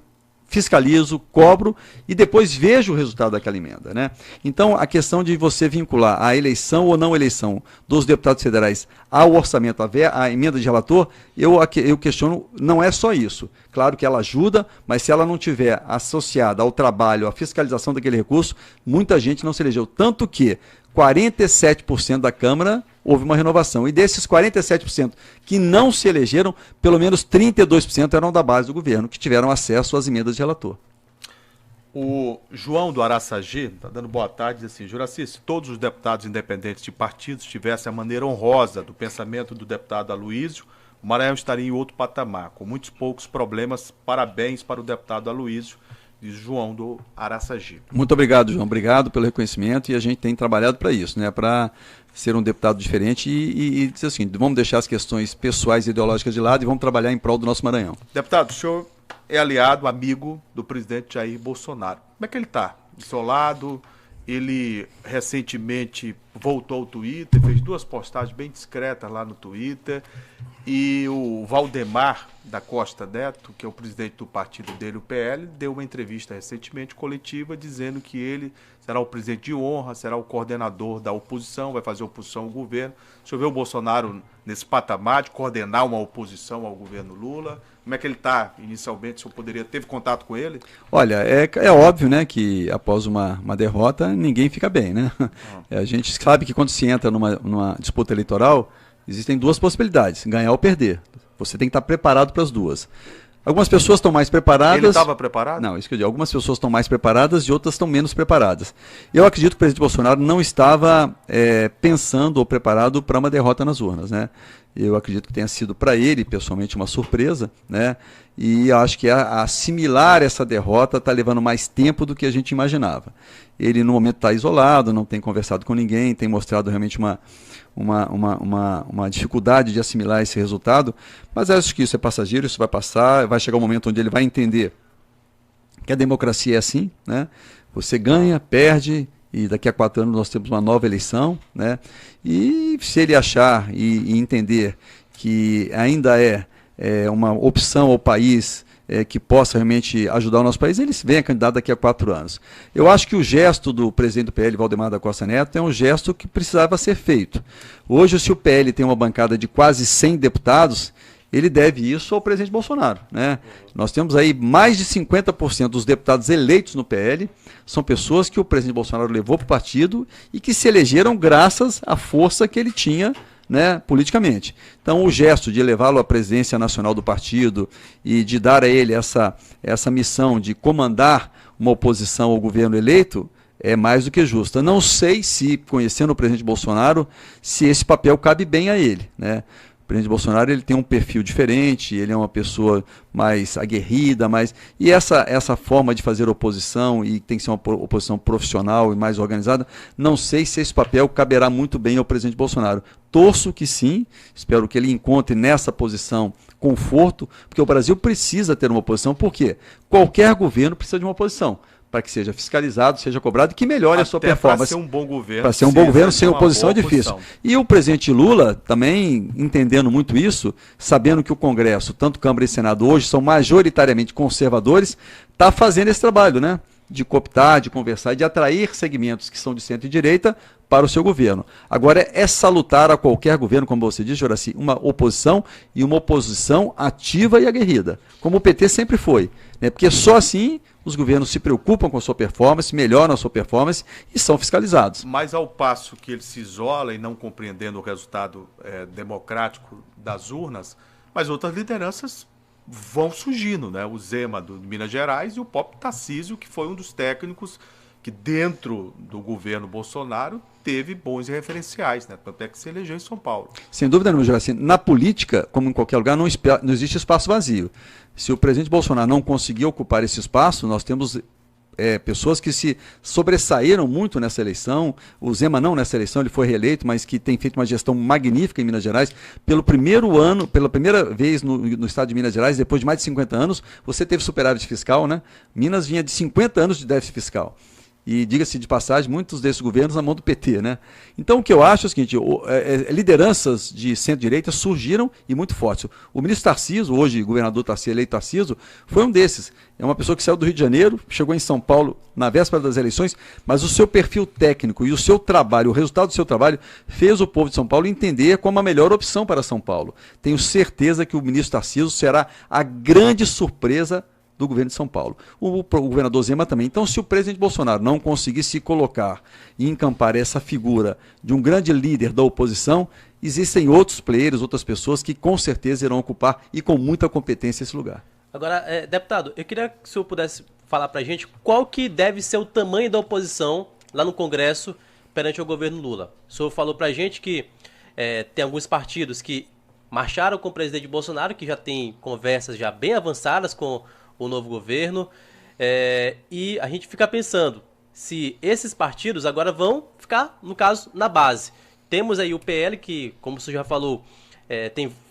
fiscalizo, cobro e depois vejo o resultado daquela emenda, né? Então, a questão de você vincular a eleição ou não eleição dos deputados federais ao orçamento, a emenda de relator, eu questiono, não é só isso. Claro que ela ajuda, mas se ela não tiver associada ao trabalho, à fiscalização daquele recurso, muita gente não se elegeu. Tanto que, 47% da Câmara houve uma renovação. E desses 47% que não se elegeram, pelo menos 32% eram da base do governo, que tiveram acesso às emendas de relator. O João do Araçagi está dando boa tarde, diz assim: Juraci, se todos os deputados independentes de partidos tivessem a maneira honrosa do pensamento do deputado Aloysio, o Maranhão estaria em outro patamar, com muitos poucos problemas. Parabéns para o deputado Aloysio, diz João do Araçagi. Muito obrigado, João. Obrigado pelo reconhecimento, e a gente tem trabalhado para isso, né? Para ser um deputado diferente e dizer assim, vamos deixar as questões pessoais e ideológicas de lado e vamos trabalhar em prol do nosso Maranhão. Deputado, o senhor é aliado, amigo do presidente Jair Bolsonaro. Como é que ele está? Isolado? Ele recentemente voltou ao Twitter, fez 2 postagens bem discretas lá no Twitter. E o Valdemar da Costa Neto, que é o presidente do partido dele, o PL, deu uma entrevista recentemente coletiva dizendo que ele será o presidente de honra, será o coordenador da oposição, vai fazer oposição ao governo. O senhor vê o Bolsonaro nesse patamar de coordenar uma oposição ao governo Lula? Como é que ele está inicialmente? O senhor teve contato com ele? Olha, é óbvio, né, que após uma derrota ninguém fica bem, né? A gente sabe que quando se entra numa disputa eleitoral, existem 2 possibilidades, ganhar ou perder. Você tem que estar preparado para as duas. Algumas pessoas estão mais preparadas... Ele estava preparado? Não, isso que eu digo. Algumas pessoas estão mais preparadas e outras estão menos preparadas. Eu acredito que o presidente Bolsonaro não estava pensando ou preparado para uma derrota nas urnas, né? Eu acredito que tenha sido para ele, pessoalmente, uma surpresa, né? E acho que assimilar essa derrota está levando mais tempo do que a gente imaginava. Ele, no momento, está isolado, não tem conversado com ninguém, tem mostrado realmente uma dificuldade de assimilar esse resultado, mas acho que isso é passageiro, isso vai passar, vai chegar um momento onde ele vai entender que a democracia é assim, né? Você ganha, perde, e daqui a 4 anos nós temos uma nova eleição, né? E se ele achar e entender que ainda é uma opção ao país que possa realmente ajudar o nosso país, ele venha candidato daqui a 4 anos. Eu acho que o gesto do presidente do PL, Valdemar da Costa Neto, é um gesto que precisava ser feito. Hoje, se o PL tem uma bancada de quase 100 deputados, ele deve isso ao presidente Bolsonaro, né? Nós temos aí mais de 50% dos deputados eleitos no PL, são pessoas que o presidente Bolsonaro levou para o partido e que se elegeram graças à força que ele tinha, né, politicamente. Então, o gesto de levá-lo à presidência nacional do partido e de dar a ele essa missão de comandar uma oposição ao governo eleito é mais do que justa. Não sei se, conhecendo o presidente Bolsonaro, se esse papel cabe bem a ele, né? O presidente Bolsonaro, ele tem um perfil diferente, ele é uma pessoa mais aguerrida, e essa forma de fazer oposição, e tem que ser uma oposição profissional e mais organizada, não sei se esse papel caberá muito bem ao presidente Bolsonaro. Torço que sim, espero que ele encontre nessa posição conforto, porque o Brasil precisa ter uma oposição, porque qualquer governo precisa de uma oposição, para que seja fiscalizado, seja cobrado e que melhore a sua performance. Para ser um bom governo. Para ser um bom governo, sem oposição é difícil. E o presidente Lula, também entendendo muito isso, sabendo que o Congresso, tanto Câmara e Senado hoje, são majoritariamente conservadores, está fazendo esse trabalho, né? De cooptar, de conversar e de atrair segmentos que são de centro e direita para o seu governo. Agora, é salutar a qualquer governo, como você disse, Juraci, uma oposição e uma oposição ativa e aguerrida, como o PT sempre foi, né? Porque só assim os governos se preocupam com a sua performance, melhoram a sua performance e são fiscalizados. Mas ao passo que ele se isola e não compreendendo o resultado democrático das urnas, mas outras lideranças vão surgindo, né? O Zema do Minas Gerais e o próprio Tarcísio, que foi um dos técnicos que dentro do governo Bolsonaro teve bons referenciais, né? Tanto é que se elegeu em São Paulo. Sem dúvida nenhuma, Juraci. Na política, como em qualquer lugar, não existe espaço vazio. Se o presidente Bolsonaro não conseguir ocupar esse espaço, nós temos pessoas que se sobressaíram muito nessa eleição. O Zema não nessa eleição, ele foi reeleito, mas que tem feito uma gestão magnífica em Minas Gerais. Pela primeira vez no estado de Minas Gerais, depois de mais de 50 anos, você teve superávit fiscal, né? Minas vinha de 50 anos de déficit fiscal. E, diga-se de passagem, muitos desses governos na mão do PT, né? Então, o que eu acho é o seguinte, lideranças de centro-direita surgiram e muito fortes. O ministro Tarcísio, hoje governador Tarcísio, eleito Tarcísio, foi um desses. É uma pessoa que saiu do Rio de Janeiro, chegou em São Paulo na véspera das eleições, mas o seu perfil técnico e o seu trabalho, o resultado do seu trabalho, fez o povo de São Paulo entender como a melhor opção para São Paulo. Tenho certeza que o ministro Tarcísio será a grande surpresa do governo de São Paulo. O governador Zema também. Então, se o presidente Bolsonaro não conseguir se colocar e encampar essa figura de um grande líder da oposição, existem outros players, outras pessoas que com certeza irão ocupar e com muita competência esse lugar. Agora, deputado, eu queria que o senhor pudesse falar pra gente qual que deve ser o tamanho da oposição lá no Congresso perante o governo Lula. O senhor falou pra gente que tem alguns partidos que marcharam com o presidente Bolsonaro, que já tem conversas já bem avançadas com o novo governo, e a gente fica pensando se esses partidos agora vão ficar, no caso, na base. Temos aí o PL, que, como o senhor já falou,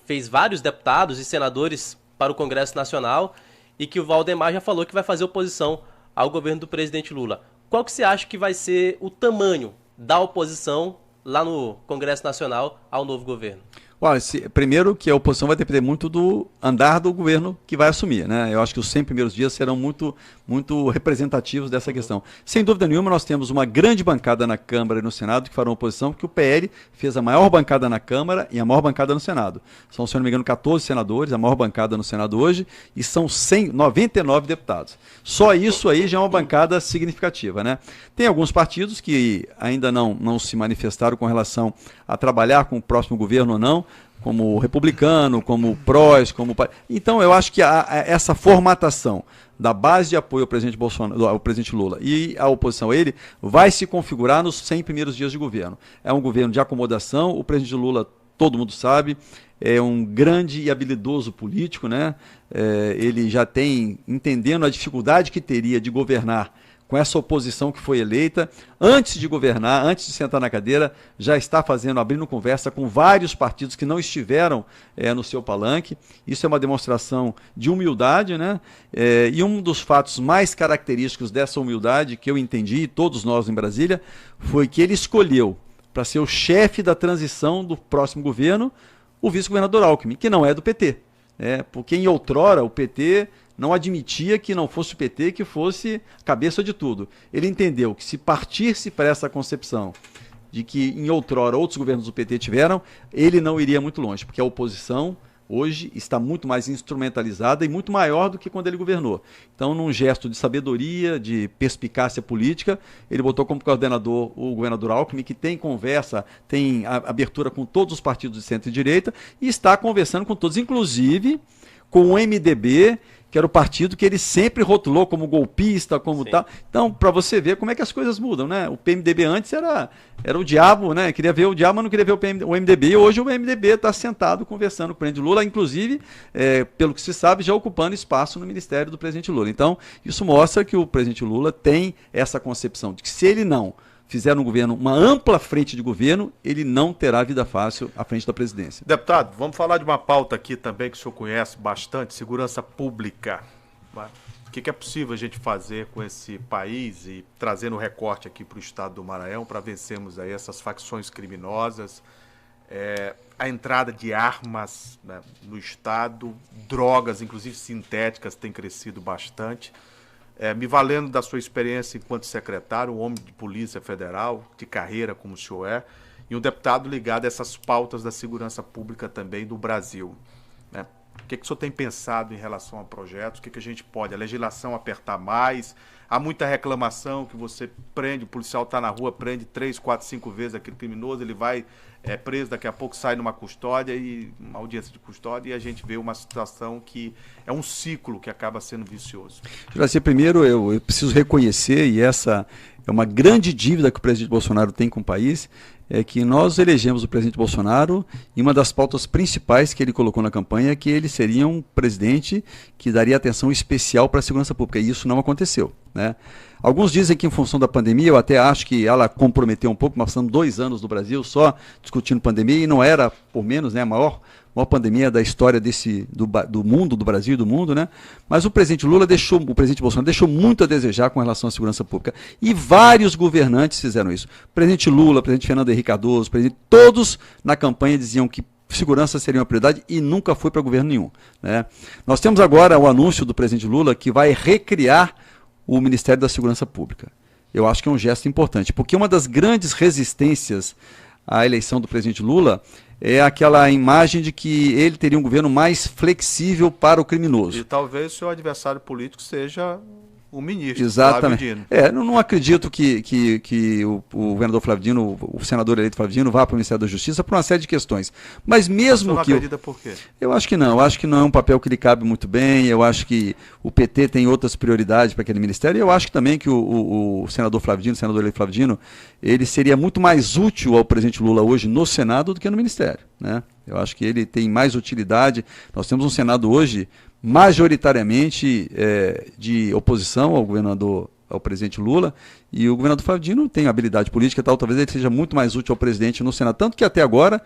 fez vários deputados e senadores para o Congresso Nacional, e que o Valdemar já falou que vai fazer oposição ao governo do presidente Lula. Qual que você acha que vai ser o tamanho da oposição lá no Congresso Nacional ao novo governo? Olha, primeiro que a oposição vai depender muito do andar do governo que vai assumir, né? Eu acho que os 100 primeiros dias serão muito representativos dessa questão. Sem dúvida nenhuma, nós temos uma grande bancada na Câmara e no Senado que farão oposição, porque o PL fez a maior bancada na Câmara e a maior bancada no Senado. São, se eu não me engano, 14 senadores, a maior bancada no Senado hoje, e são 99 deputados. Só isso aí já é uma bancada significativa, né? Tem alguns partidos que ainda não se manifestaram com relação a trabalhar com o próximo governo ou não, como o Republicano, como o PROS, como... Então, eu acho que essa formatação da base de apoio ao presidente Bolsonaro, ao presidente Lula e a oposição a ele, vai se configurar nos 100 primeiros dias de governo. É um governo de acomodação, o presidente Lula, todo mundo sabe, é um grande e habilidoso político, né? Ele já tem, entendendo a dificuldade que teria de governar com essa oposição que foi eleita, antes de governar, antes de sentar na cadeira, já está abrindo conversa com vários partidos que não estiveram no seu palanque. Isso é uma demonstração de humildade, né? E um dos fatos mais característicos dessa humildade, que eu entendi, e todos nós em Brasília, foi que ele escolheu para ser o chefe da transição do próximo governo o vice-governador Alckmin, que não é do PT. Porque em outrora o PT não admitia que não fosse o PT que fosse cabeça de tudo. Ele entendeu que se partisse para essa concepção de que em outrora outros governos do PT tiveram, ele não iria muito longe, porque a oposição hoje está muito mais instrumentalizada e muito maior do que quando ele governou. Então, num gesto de sabedoria, de perspicácia política, ele botou como coordenador o governador Alckmin, que tem conversa, tem abertura com todos os partidos de centro e direita, e está conversando com todos, inclusive com o MDB, que era o partido que ele sempre rotulou como golpista, como tal. Então, para você ver como é que as coisas mudam, né? O PMDB antes era o diabo, né? Queria ver o diabo, mas não queria ver o MDB. E hoje o MDB está sentado conversando com o presidente Lula, inclusive, pelo que se sabe, já ocupando espaço no ministério do presidente Lula. Então, isso mostra que o presidente Lula tem essa concepção de que se ele não fizer no governo uma ampla frente de governo, ele não terá vida fácil à frente da presidência. Deputado, vamos falar de uma pauta aqui também que o senhor conhece bastante, segurança pública. O que é possível a gente fazer com esse país e trazendo o recorte aqui para o estado do Maranhão para vencermos aí essas facções criminosas, a entrada de armas, né, no estado, drogas, inclusive sintéticas, tem crescido bastante. Me valendo da sua experiência enquanto secretário, um homem de Polícia Federal, de carreira como o senhor é, e um deputado ligado a essas pautas da segurança pública também do Brasil, né? O que o senhor tem pensado em relação a projetos? O que a gente pode? A legislação apertar mais? Há muita reclamação que você prende, o policial está na rua, prende 3, 4, 5 vezes aquele criminoso, ele vai preso, daqui a pouco sai numa custódia, uma audiência de custódia, e a gente vê uma situação que é um ciclo que acaba sendo vicioso. Juraci, primeiro eu preciso reconhecer, e essa é uma grande dívida que o presidente Bolsonaro tem com o país, é que nós elegemos o presidente Bolsonaro e uma das pautas principais que ele colocou na campanha é que ele seria um presidente que daria atenção especial para a segurança pública, e isso não aconteceu, né? Alguns dizem que em função da pandemia, eu até acho que ela comprometeu um pouco, nós passamos 2 anos no Brasil só discutindo pandemia, e não era, por menos, né, a maior pandemia da história do mundo, do Brasil e do mundo, né? Mas o presidente Bolsonaro deixou muito a desejar com relação à segurança pública. E vários governantes fizeram isso. O presidente Lula, o presidente Fernando Henrique Cardoso, todos na campanha diziam que segurança seria uma prioridade e nunca foi para governo nenhum, né? Nós temos agora o anúncio do presidente Lula que vai recriar o Ministério da Segurança Pública. Eu acho que é um gesto importante, porque uma das grandes resistências à eleição do presidente Lula é aquela imagem de que ele teria um governo mais flexível para o criminoso. E talvez seu adversário político seja o ministro. Exatamente. Não acredito que o governador Flávio Dino, o senador eleito Flávio Dino, vá para o Ministério da Justiça por uma série de questões. Mas mesmo você não que... acredita por quê? Eu acho que não. Eu acho que não é um papel que lhe cabe muito bem. Eu acho que o PT tem outras prioridades para aquele ministério. E eu acho que também que o senador Flávio Dino, o senador eleito Flávio Dino, ele seria muito mais útil ao presidente Lula hoje no Senado do que no Ministério, né? Eu acho que ele tem mais utilidade. Nós temos um Senado hoje majoritariamente de oposição ao presidente Lula, e o governador Flávio Dino tem habilidade política e tal, talvez ele seja muito mais útil ao presidente no Senado, tanto que até agora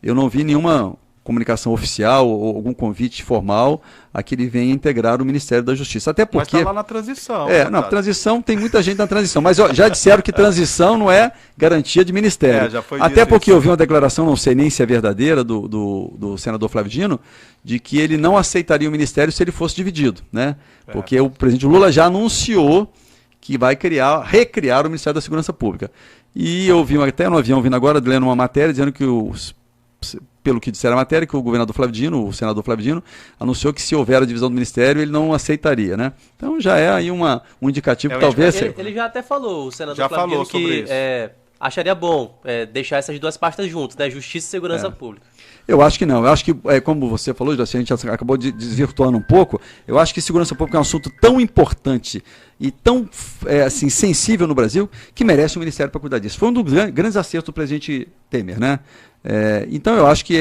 eu não vi nenhuma comunicação oficial ou algum convite formal a que ele venha integrar o Ministério da Justiça. Até porque... Mas está lá na transição. Na transição tem muita gente na transição, mas já disseram que transição não é garantia de ministério. Já foi até porque isso. eu vi uma declaração, não sei nem se é verdadeira, do senador Flávio Dino, de que ele não aceitaria o ministério se ele fosse dividido, né? Porque o presidente Lula já anunciou que vai recriar o Ministério da Segurança Pública. E eu vi até no avião vindo agora, lendo uma matéria, dizendo que pelo que disseram a matéria, que o governador Flávio Dino, o senador Flávio Dino, anunciou que se houver a divisão do ministério, ele não aceitaria, né? Então já é aí um indicativo que talvez... Ele já até falou, o senador já Flávio Dino, que acharia bom deixar essas duas pastas juntas, né? Justiça e Segurança Pública. Eu acho que não. Eu acho que, como você falou, a gente acabou desvirtuando um pouco, eu acho que segurança pública é um assunto tão importante e tão sensível no Brasil que merece um ministério para cuidar disso. Foi um dos grandes acertos do presidente Temer, né? Então eu acho que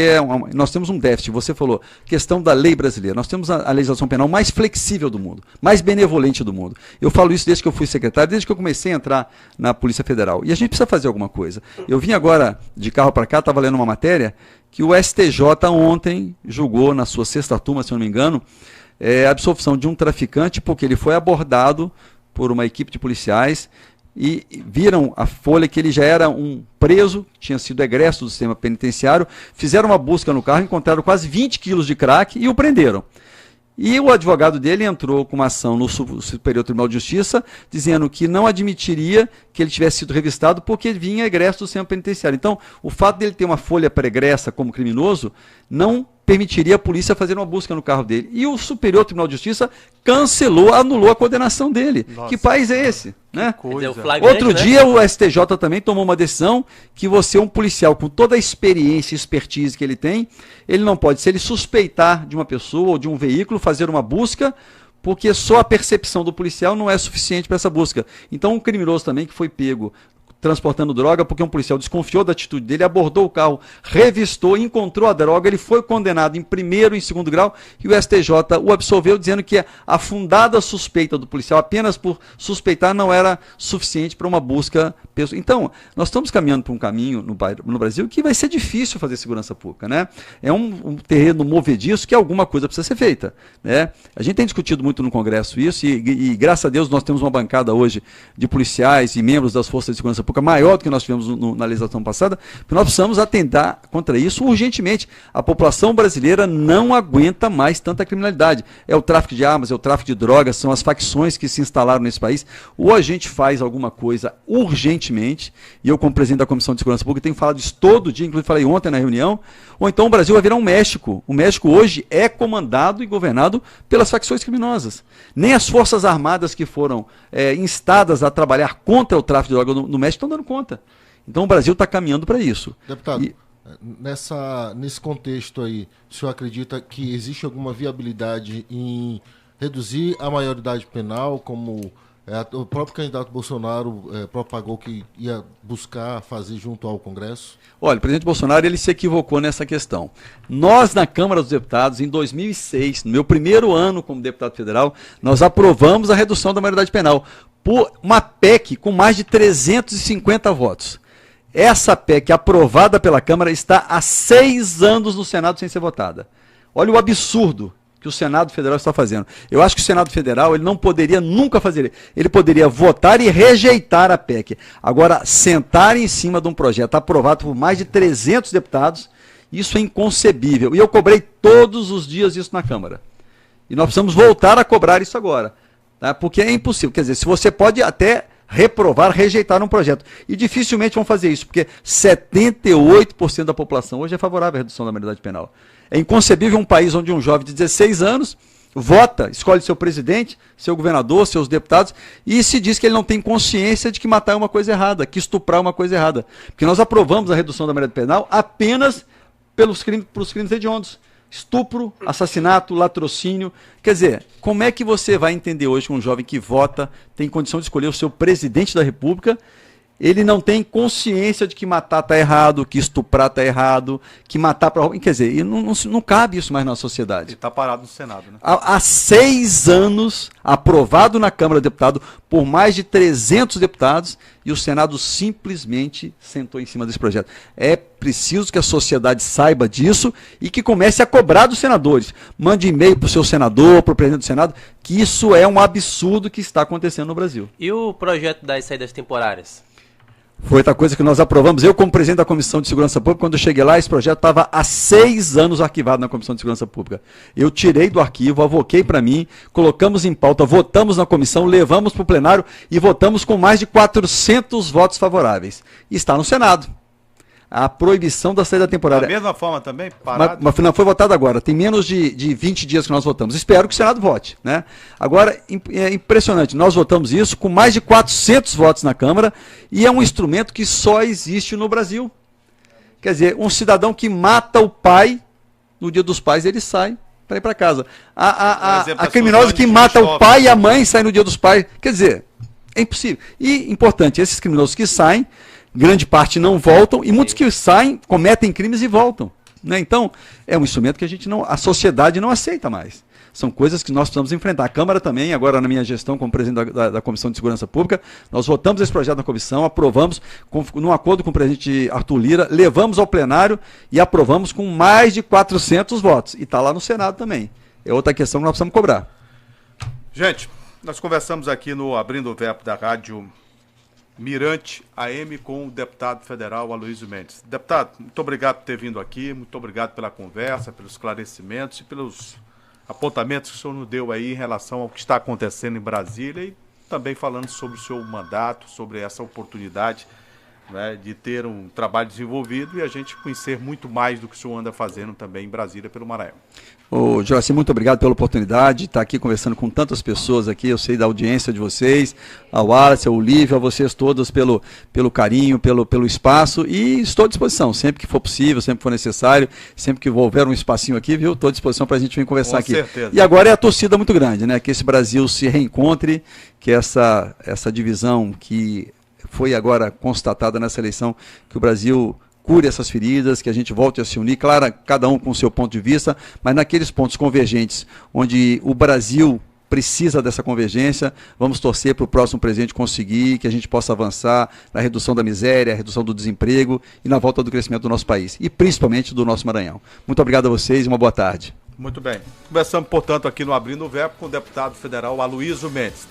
nós temos um déficit, você falou, questão da lei brasileira. Nós temos a legislação penal mais flexível do mundo, mais benevolente do mundo. Eu falo isso desde que eu fui secretário, desde que eu comecei a entrar na Polícia Federal. E a gente precisa fazer alguma coisa. Eu vim agora de carro para cá, estava lendo uma matéria que o STJ ontem julgou na sua 6ª turma, se eu não me engano, a absolvição de um traficante porque ele foi abordado por uma equipe de policiais e viram a folha que ele já era um preso, tinha sido egresso do sistema penitenciário, fizeram uma busca no carro, encontraram quase 20 quilos de crack e o prenderam. E o advogado dele entrou com uma ação no Superior Tribunal de Justiça, dizendo que não admitiria que ele tivesse sido revistado porque vinha egresso do sistema penitenciário. Então, o fato dele ter uma folha pregressa como criminoso não permitiria a polícia fazer uma busca no carro dele. E o Superior Tribunal de Justiça anulou a condenação dele. Nossa, que país é esse? Né? Outro dia o STJ também tomou uma decisão que você, um policial com toda a experiência e expertise que ele tem, ele não pode, se ele suspeitar de uma pessoa ou de um veículo, fazer uma busca, porque só a percepção do policial não é suficiente para essa busca. Então um criminoso também que foi pego transportando droga, porque um policial desconfiou da atitude dele, abordou o carro, revistou, encontrou a droga, ele foi condenado em 1º e 2º grau, e o STJ o absolveu, dizendo que a fundada suspeita do policial, apenas por suspeitar, não era suficiente para uma busca. Então, nós estamos caminhando por um caminho no Brasil que vai ser difícil fazer segurança pública, né? É um terreno movediço que alguma coisa precisa ser feita, né? A gente tem discutido muito no Congresso isso, e graças a Deus nós temos uma bancada hoje de policiais e membros das forças de segurança pública maior do que nós tivemos na legislação passada, porque nós precisamos atentar contra isso urgentemente. A população brasileira não aguenta mais tanta criminalidade. É o tráfico de armas, é o tráfico de drogas, são as facções que se instalaram nesse país. Ou a gente faz alguma coisa urgentemente, e eu, como presidente da Comissão de Segurança Pública, tenho falado isso todo dia, inclusive falei ontem na reunião, ou então o Brasil vai virar um México. O México hoje é comandado e governado pelas facções criminosas. Nem as Forças Armadas que foram instadas a trabalhar contra o tráfico de drogas no México estão dando conta. Então o Brasil está caminhando para isso. Deputado, nesse contexto aí, o senhor acredita que existe alguma viabilidade em reduzir a maioridade penal, como o próprio candidato Bolsonaro propagou que ia buscar fazer junto ao Congresso? Olha, o presidente Bolsonaro ele se equivocou nessa questão. Nós, na Câmara dos Deputados, em 2006, no meu primeiro ano como deputado federal, nós aprovamos a redução da maioridade penal por uma PEC com mais de 350 votos. Essa PEC aprovada pela Câmara está há 6 anos no Senado sem ser votada. Olha o absurdo que o Senado Federal está fazendo. Eu acho que o Senado Federal ele não poderia nunca fazer. Ele poderia votar e rejeitar a PEC. Agora, sentar em cima de um projeto aprovado por mais de 300 deputados, isso é inconcebível. E eu cobrei todos os dias isso na Câmara. E nós precisamos voltar a cobrar isso agora. Tá? Porque é impossível. Quer dizer, se você pode até reprovar, rejeitar um projeto. E dificilmente vão fazer isso, porque 78% da população hoje é favorável à redução da maioridade penal. É inconcebível um país onde um jovem de 16 anos vota, escolhe seu presidente, seu governador, seus deputados, e se diz que ele não tem consciência de que matar é uma coisa errada, que estuprar é uma coisa errada. Porque nós aprovamos a redução da maioridade penal apenas pelos crimes hediondos. Estupro, assassinato, latrocínio. Quer dizer, como é que você vai entender hoje que um jovem que vota tem condição de escolher o seu presidente da República? Ele não tem consciência de que matar está errado, que estuprar está errado, que matar para... Quer dizer, não cabe isso mais na sociedade. Ele está parado no Senado, né? Há 6 anos, aprovado na Câmara de Deputados por mais de 300 deputados, e o Senado simplesmente sentou em cima desse projeto. É preciso que a sociedade saiba disso e que comece a cobrar dos senadores. Mande e-mail para o seu senador, para o presidente do Senado, que isso é um absurdo que está acontecendo no Brasil. E o projeto das saídas temporárias? Foi outra coisa que nós aprovamos. Eu, como presidente da Comissão de Segurança Pública, quando eu cheguei lá, esse projeto estava há 6 anos arquivado na Comissão de Segurança Pública. Eu tirei do arquivo, avoquei para mim, colocamos em pauta, votamos na comissão, levamos para o plenário e votamos com mais de 400 votos favoráveis. E está no Senado. A proibição da saída temporária. Da mesma forma também? Parado? Mas não foi votado agora. Tem menos de 20 dias que nós votamos. Espero que o Senado vote, né? Agora, é impressionante. Nós votamos isso com mais de 400 votos na Câmara e é um instrumento que só existe no Brasil. Quer dizer, um cidadão que mata o pai, no Dia dos Pais ele sai para ir para casa. A criminosa que mata o pai e a mãe sai no Dia dos Pais. Quer dizer, é impossível. E, importante, esses criminosos que saem, grande parte não voltam, e muitos que saem cometem crimes e voltam, né? Então, é um instrumento que a sociedade não aceita mais. São coisas que nós precisamos enfrentar. A Câmara também, agora na minha gestão como presidente da Comissão de Segurança Pública, nós votamos esse projeto na comissão, aprovamos, num acordo com o presidente Arthur Lira, levamos ao plenário e aprovamos com mais de 400 votos. E está lá no Senado também. É outra questão que nós precisamos cobrar. Gente, nós conversamos aqui no Abrindo o Verbo da Rádio Mirante AM com o deputado federal Aloysio Mendes. Deputado, muito obrigado por ter vindo aqui, muito obrigado pela conversa, pelos esclarecimentos e pelos apontamentos que o senhor nos deu aí em relação ao que está acontecendo em Brasília e também falando sobre o seu mandato, sobre essa oportunidade, né, de ter um trabalho desenvolvido e a gente conhecer muito mais do que o senhor anda fazendo também em Brasília pelo Maranhão. Ô, Joaci, muito obrigado pela oportunidade de estar aqui conversando com tantas pessoas aqui, eu sei da audiência de vocês, ao Wallace, ao Lívio, a vocês todos pelo carinho, pelo espaço, e estou à disposição, sempre que for possível, sempre que for necessário, sempre que houver um espacinho aqui, viu, estou à disposição para a gente vir conversar aqui. Com certeza. E agora é a torcida muito grande, né, que esse Brasil se reencontre, que essa divisão que foi agora constatada nessa eleição, que o Brasil cure essas feridas, que a gente volte a se unir, claro, cada um com o seu ponto de vista, mas naqueles pontos convergentes, onde o Brasil precisa dessa convergência, vamos torcer para o próximo presidente conseguir, que a gente possa avançar na redução da miséria, redução do desemprego e na volta do crescimento do nosso país, e principalmente do nosso Maranhão. Muito obrigado a vocês e uma boa tarde. Muito bem. Conversamos, portanto, aqui no Abrindo o Verbo com o deputado federal Aloysio Mendes.